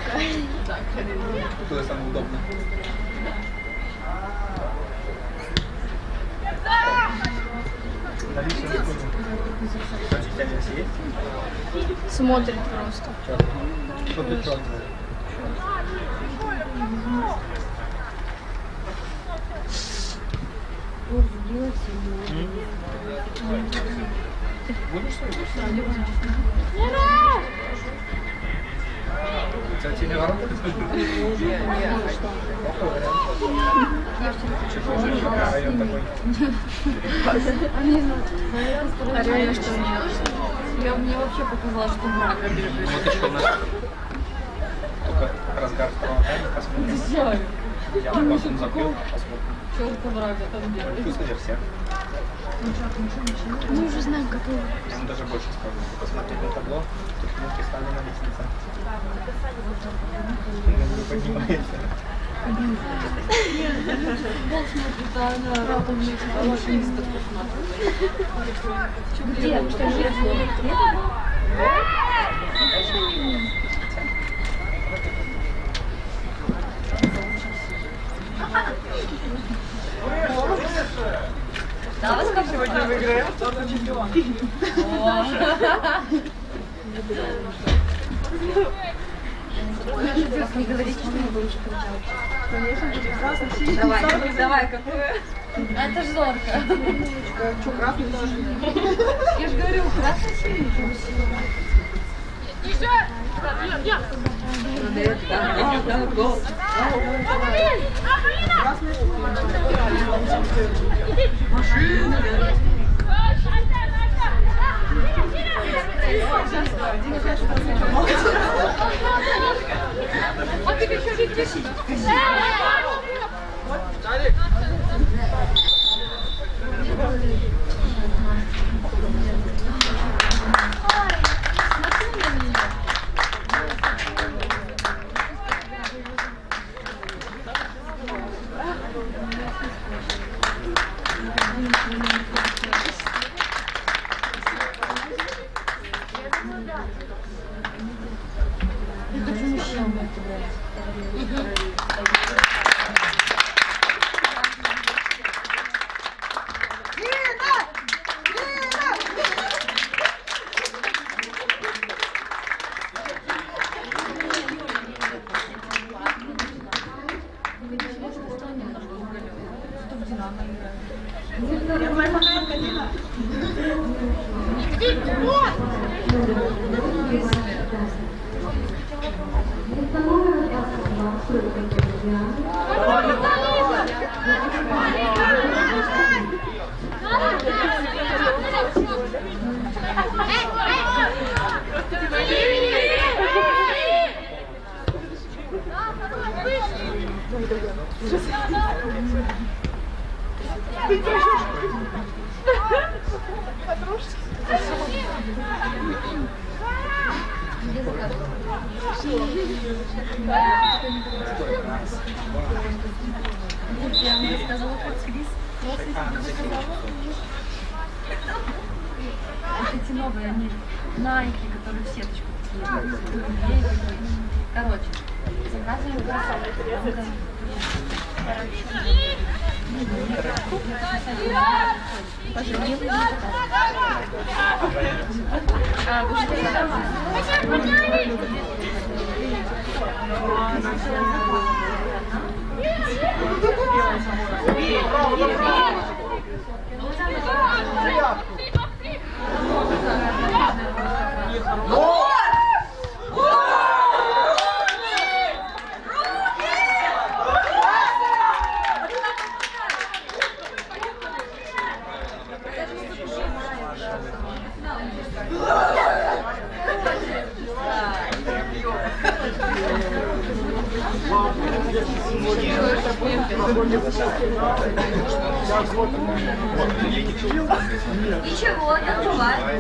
Кто самый удобный? Смотрит просто. Что-то черное. Будешь что-нибудь? У тебя телевизор? Район такой. А реально что мне вообще показалось, что брак. Вот еще наш. Только разгар второго тайма посмотрим. Я потом забил, посмотрим. Черт врага там делает. Вкусная версия. Мы уже знаем, какой. Он даже больше скажу. Посмотреть на табло. Тут мухи стали на лестнице. Не поднимается. Бол смотрит, а она рядом мне машинистов посмотрит. Где? Что же Да, мы сегодня выиграем второй чемпион. не говорить, что не будешь кричать. Конечно, прекрасно. Давай, какое? Это ж зорко. Что, красный тоже? Я же говорю, красный сильный. А ты еще видишь? Я вам рассказывала про Цвиз. Вот эти новые, они Nike, которые в сеточку такие. Короче, заказываем красавцы. Пожалуйста. Вы что Ничего, не бывает.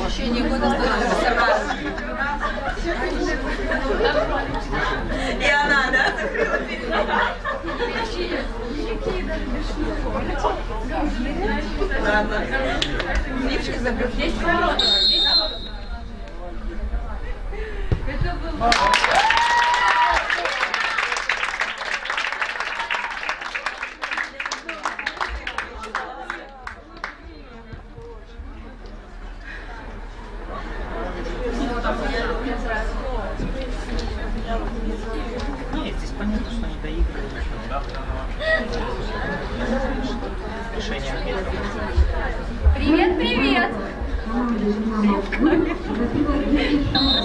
в течение года становится. И она, да, закрыла перед ней. Ладно. Лифчик забыл. 10 минут. Это было... Нет, здесь понятно, что не доигрывают еще, да? Решение арбитра. Привет, привет! Команда «Динамо»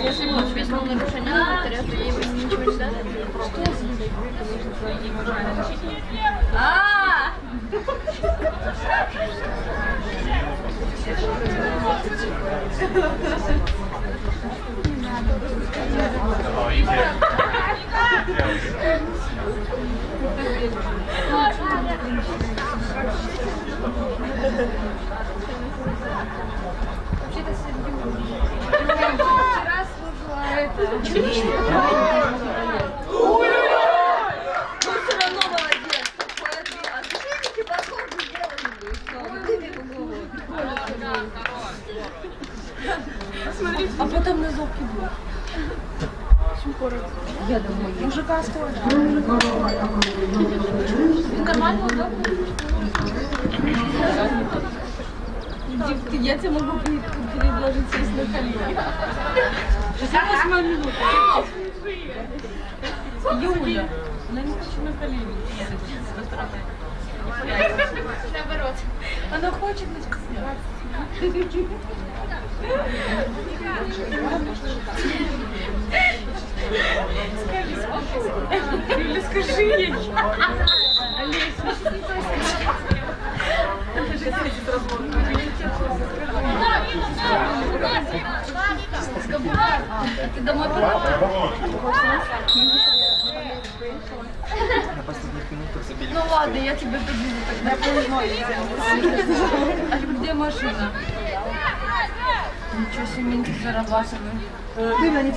Если будет письмо нарушение, надо повторять, ничего не знаю. Вчера слушала это. Ну все равно молодец. А священники похоже сделали. А потом на зубки будет. Я думаю, мужика стоит. Нормально, удобно. Я тебе могу предложить сесть на колени. 68 минут. Юля, она не хочет на колени. Наоборот. Она хочет начать Юля, скажи ей. Ты домой пора? На последних минутах забили. Ну ладно, я тебя подвезу тогда. А где машина? Ничего себе, минки зарабатываю. Ты не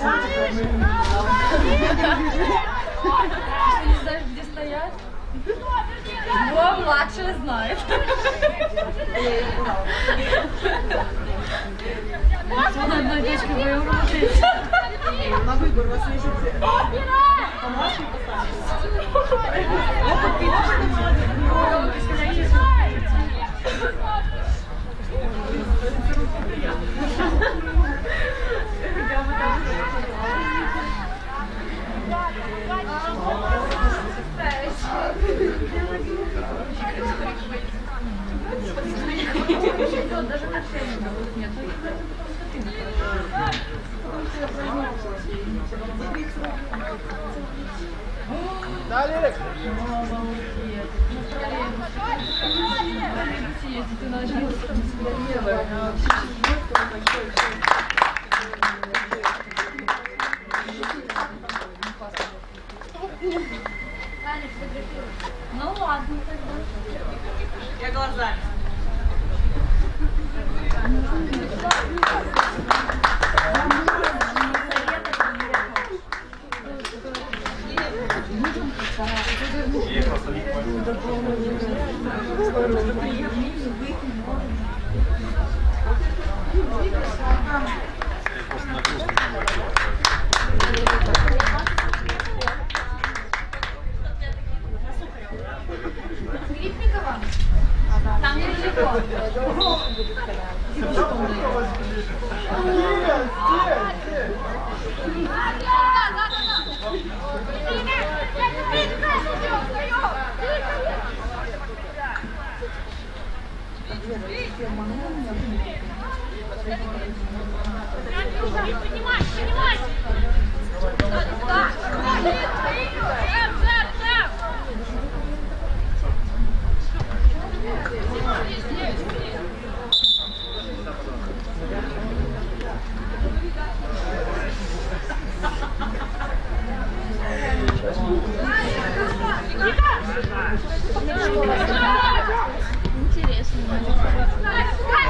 знаешь, где стоять? Во, младшая знает. Вон одной дочкой моего работает. На выбор вас месяц. По младшей Даже на шее нет. Да, Лерик? Ну ладно тогда. Я глазами. Я просто не понял. Там недалеко.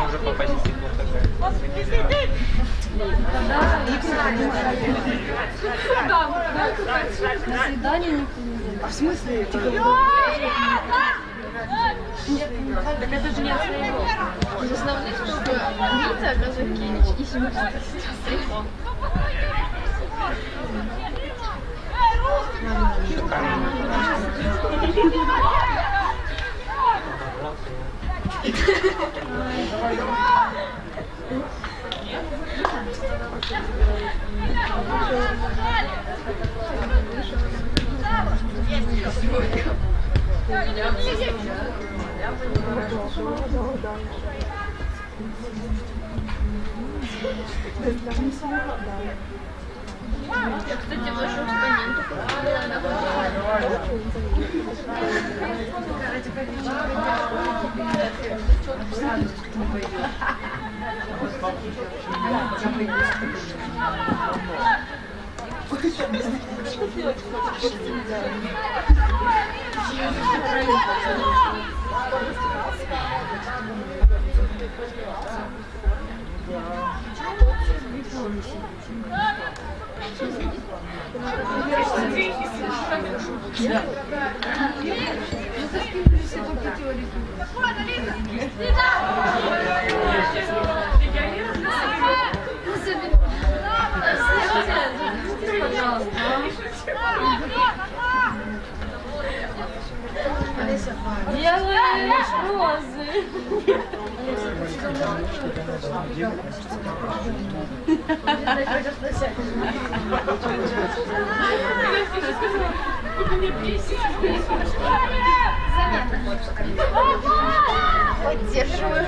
Уже по позиции был такой. На свидание никто не идет. В смысле? Так это же не от своего. Из основных только Витя Казакевич и Симка. Я, кстати, вашу экспоненту Делаешь розы. поддерживаю.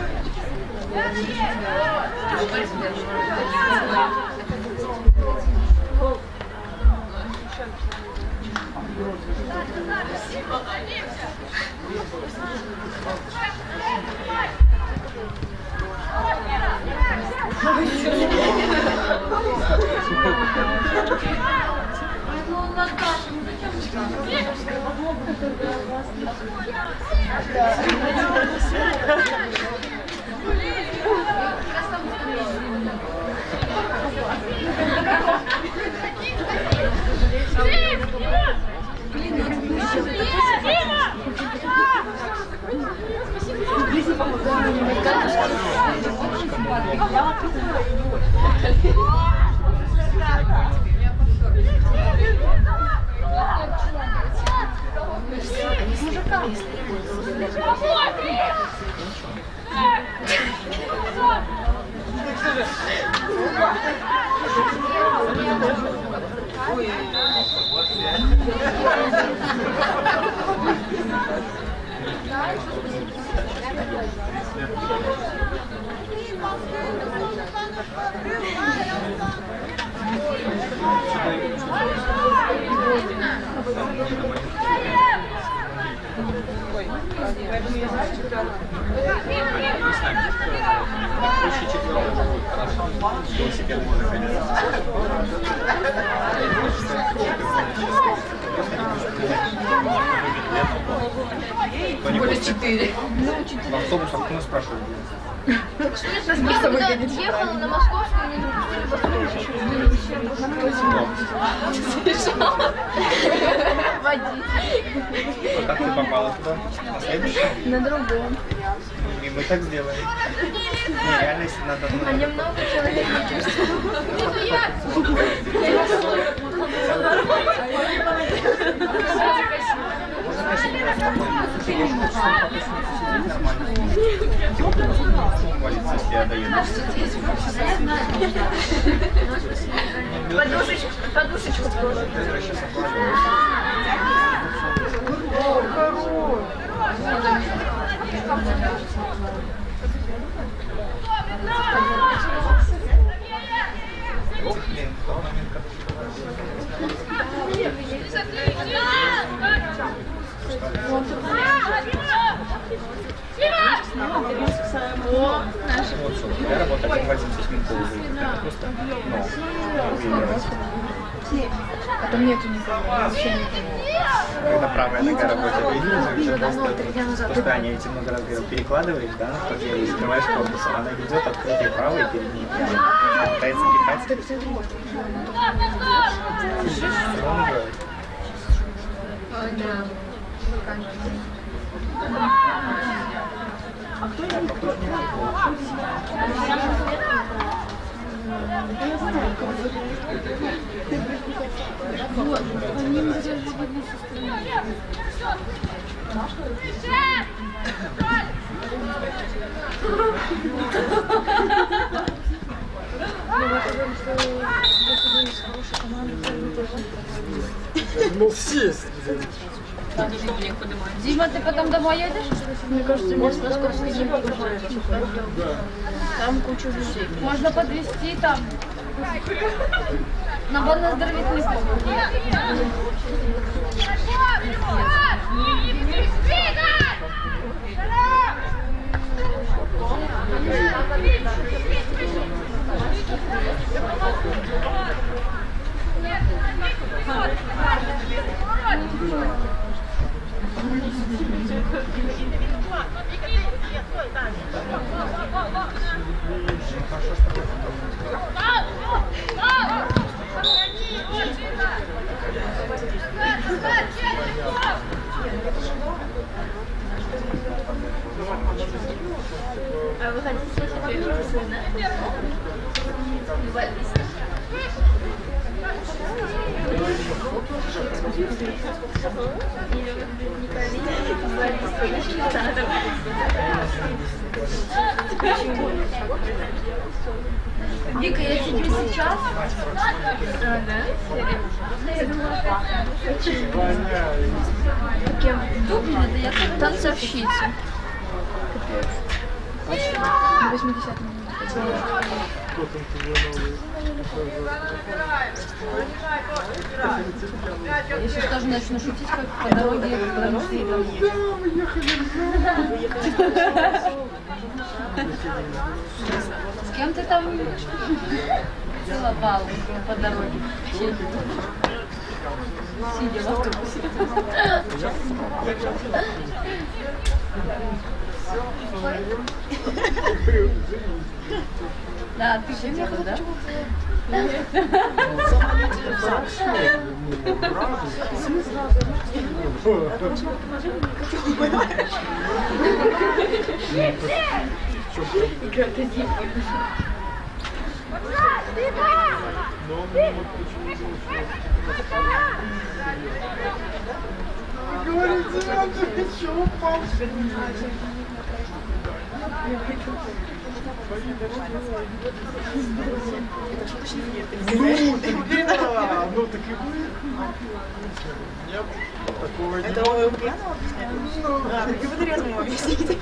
Хорошо. Никто не Более пустит. 4. В автобусах кто нас спрашивает? Я когда ехала на Московскую, мне не пустили водитель. А как ты попала туда? На следующем? На другом. И мы так сделаем. Не, реально, если надо... А немного человек не Молиться, если я доеду. Подушечку тоже. Блин, тот момент, я работаю 1,87 полузает. Это просто, А там нету никого, вообще никого. когда правая нога работает, видишь, просто что Аня, я тебе много раз говорил, перекладываешь, да, на то дело, и закрываешь корпус, она идет открытой правой перед ней, пытается пихать. А кто это? Ну, сесть. Дима, ты потом домой едешь? Мне кажется, мне с Московской не подумают. Там куча людей. Можно подвезти там. На банно-оздоровительный пункт. А вы хотите Вика, я тебе сейчас. кем? Дублин, это я как Танцовщица. На 80-м. Я сейчас тоже начну шутить, как по дороге, потому что я там С кем ты там целовал по дороге? Сидя в автобусе. Да, ты сидела, да? Говорите, надо еще упал. Ну, так и вы. Нет, такого не Это вы у пьяного объясняете? А, так и вы трезвому объясните.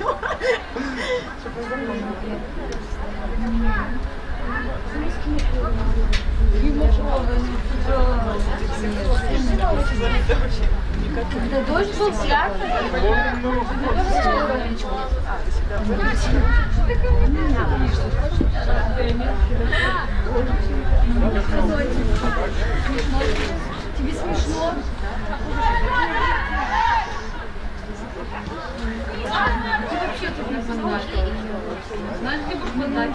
Да дождь был слякоть. Тебе смешно? подать? Знаешь, где будешь подать?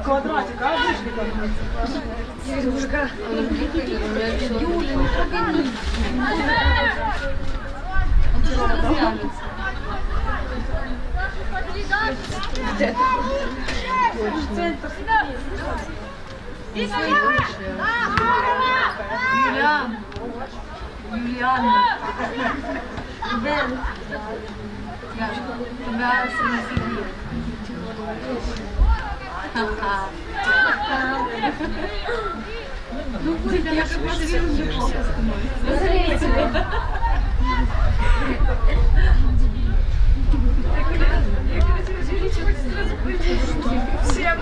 Квадратик, а вышли Юля, не прогони. Он что разъявится. Юлиана, тебя сильно. Ну, будет, я как бы уже плохо становится. Всем.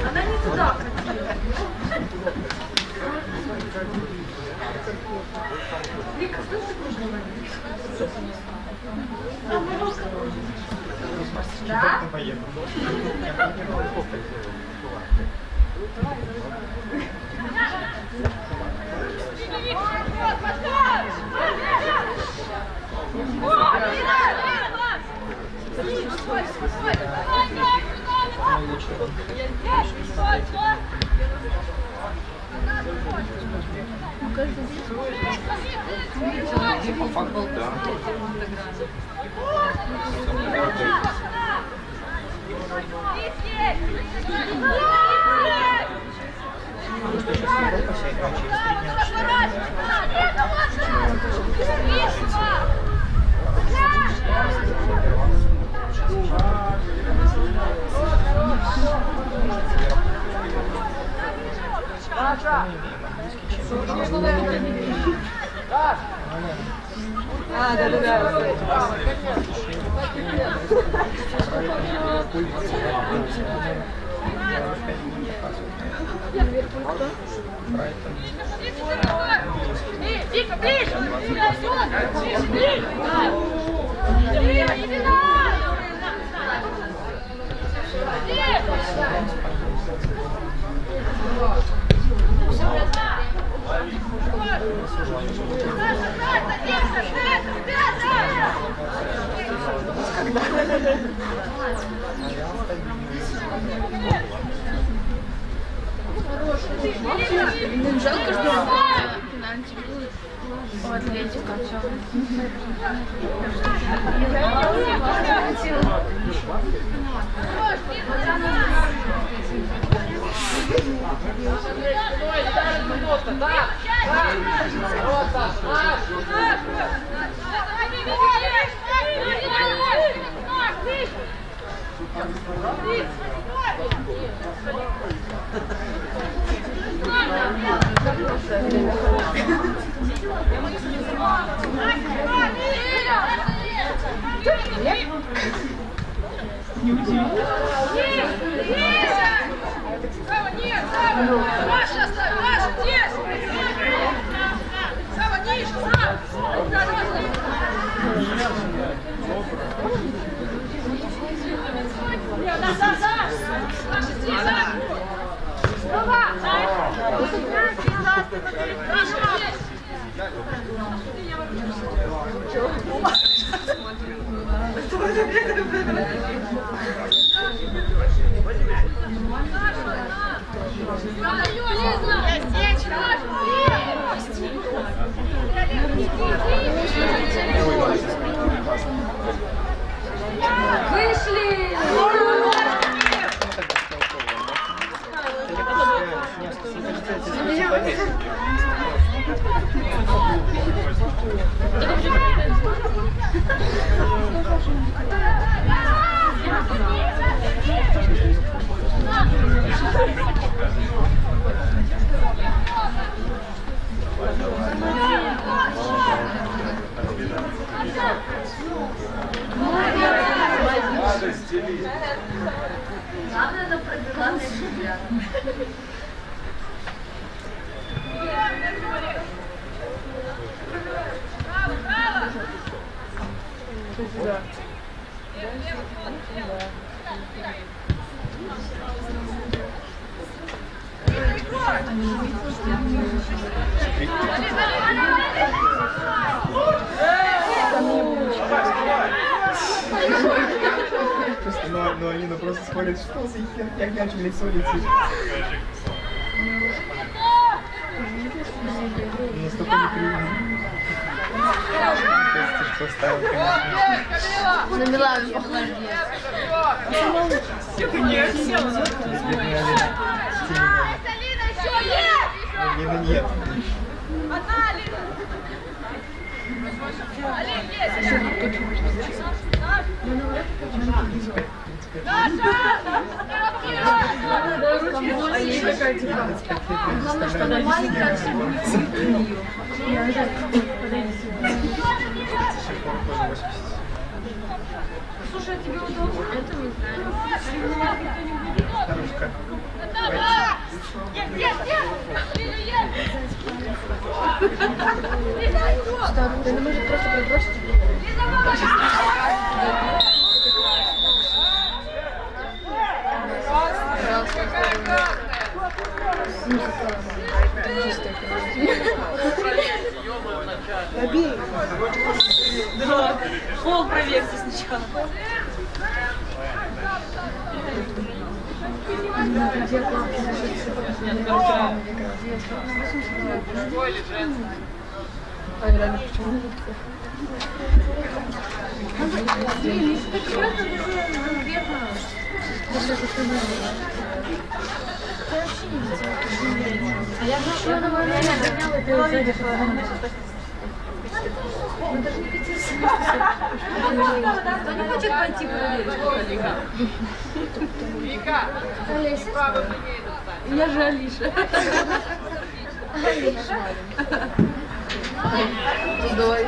Она не туда. Вика, что ты будешь говорить? Да? По факту, да. Потому что сейчас Европа вся играет через 3 дня. А, да. Вика, ближе! Жалко, что пенальти будет у Атлетика. Главное, это пробиваться себя. Просто, но они просто смотрят, что за хер, как мяч в лицо летит. Настолько неприятно. Кажется, что ставил, конечно. На Милану похоже. Нет. Главное, что она маленькая, всего. Слушай, а тебе удобно? Это не знаю. Старушка. Что, ты не можешь просто перебросить? Побей. Да. Пол проверьте сначала. Мужской или женский? А я еще на время гоняла это. Он даже не хотел. Кто не хочет пойти проверить? Вика! Право прямее достань. Я же Алиша. Давай.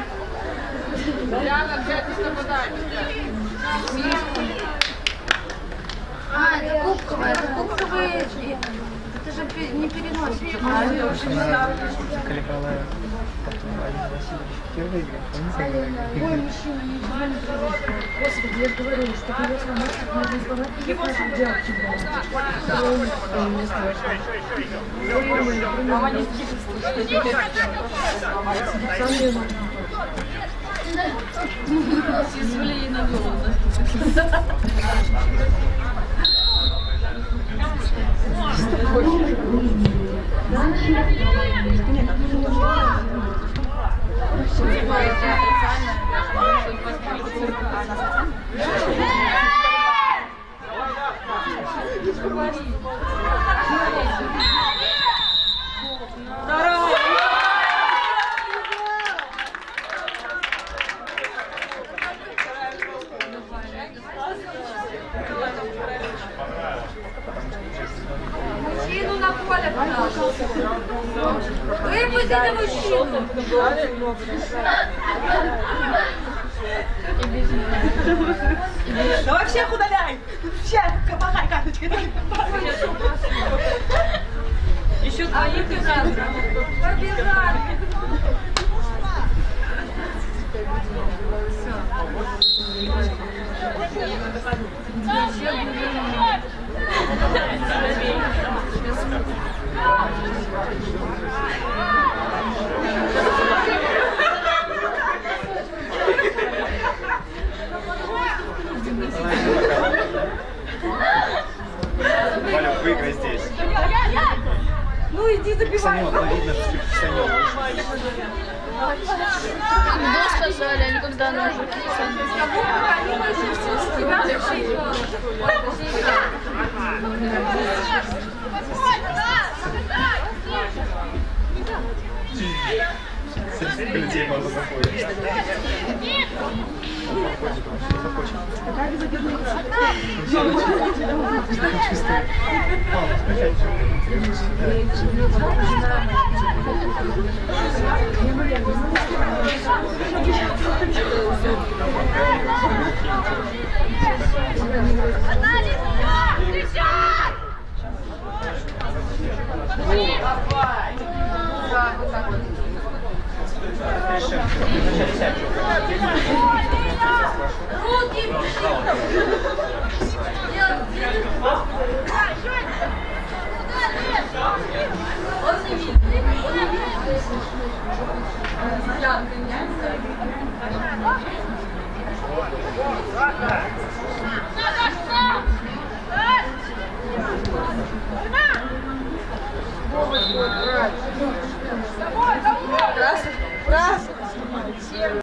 Диана, взять на подачу. Это кубковая, это же не переносится. Колебала потом Алина Васильевич в первой игре. Ой, мужчина, ничего не приводит. Господи, я же говорю, что привез на матч, нужно сломать и наших делать Съездили ей на голову. Мужчину на поле, пожалуйста. Выпустите мужчину. Давай всех удаляй! Всех! Помахай карточкой! Еще двоих бежать. Побежали. Валя, выиграй здесь. Ну иди забивай! Санек, ну видно, что ты Санек. Ну, сказали, они когда на мужики Людей можно заходить. Руки!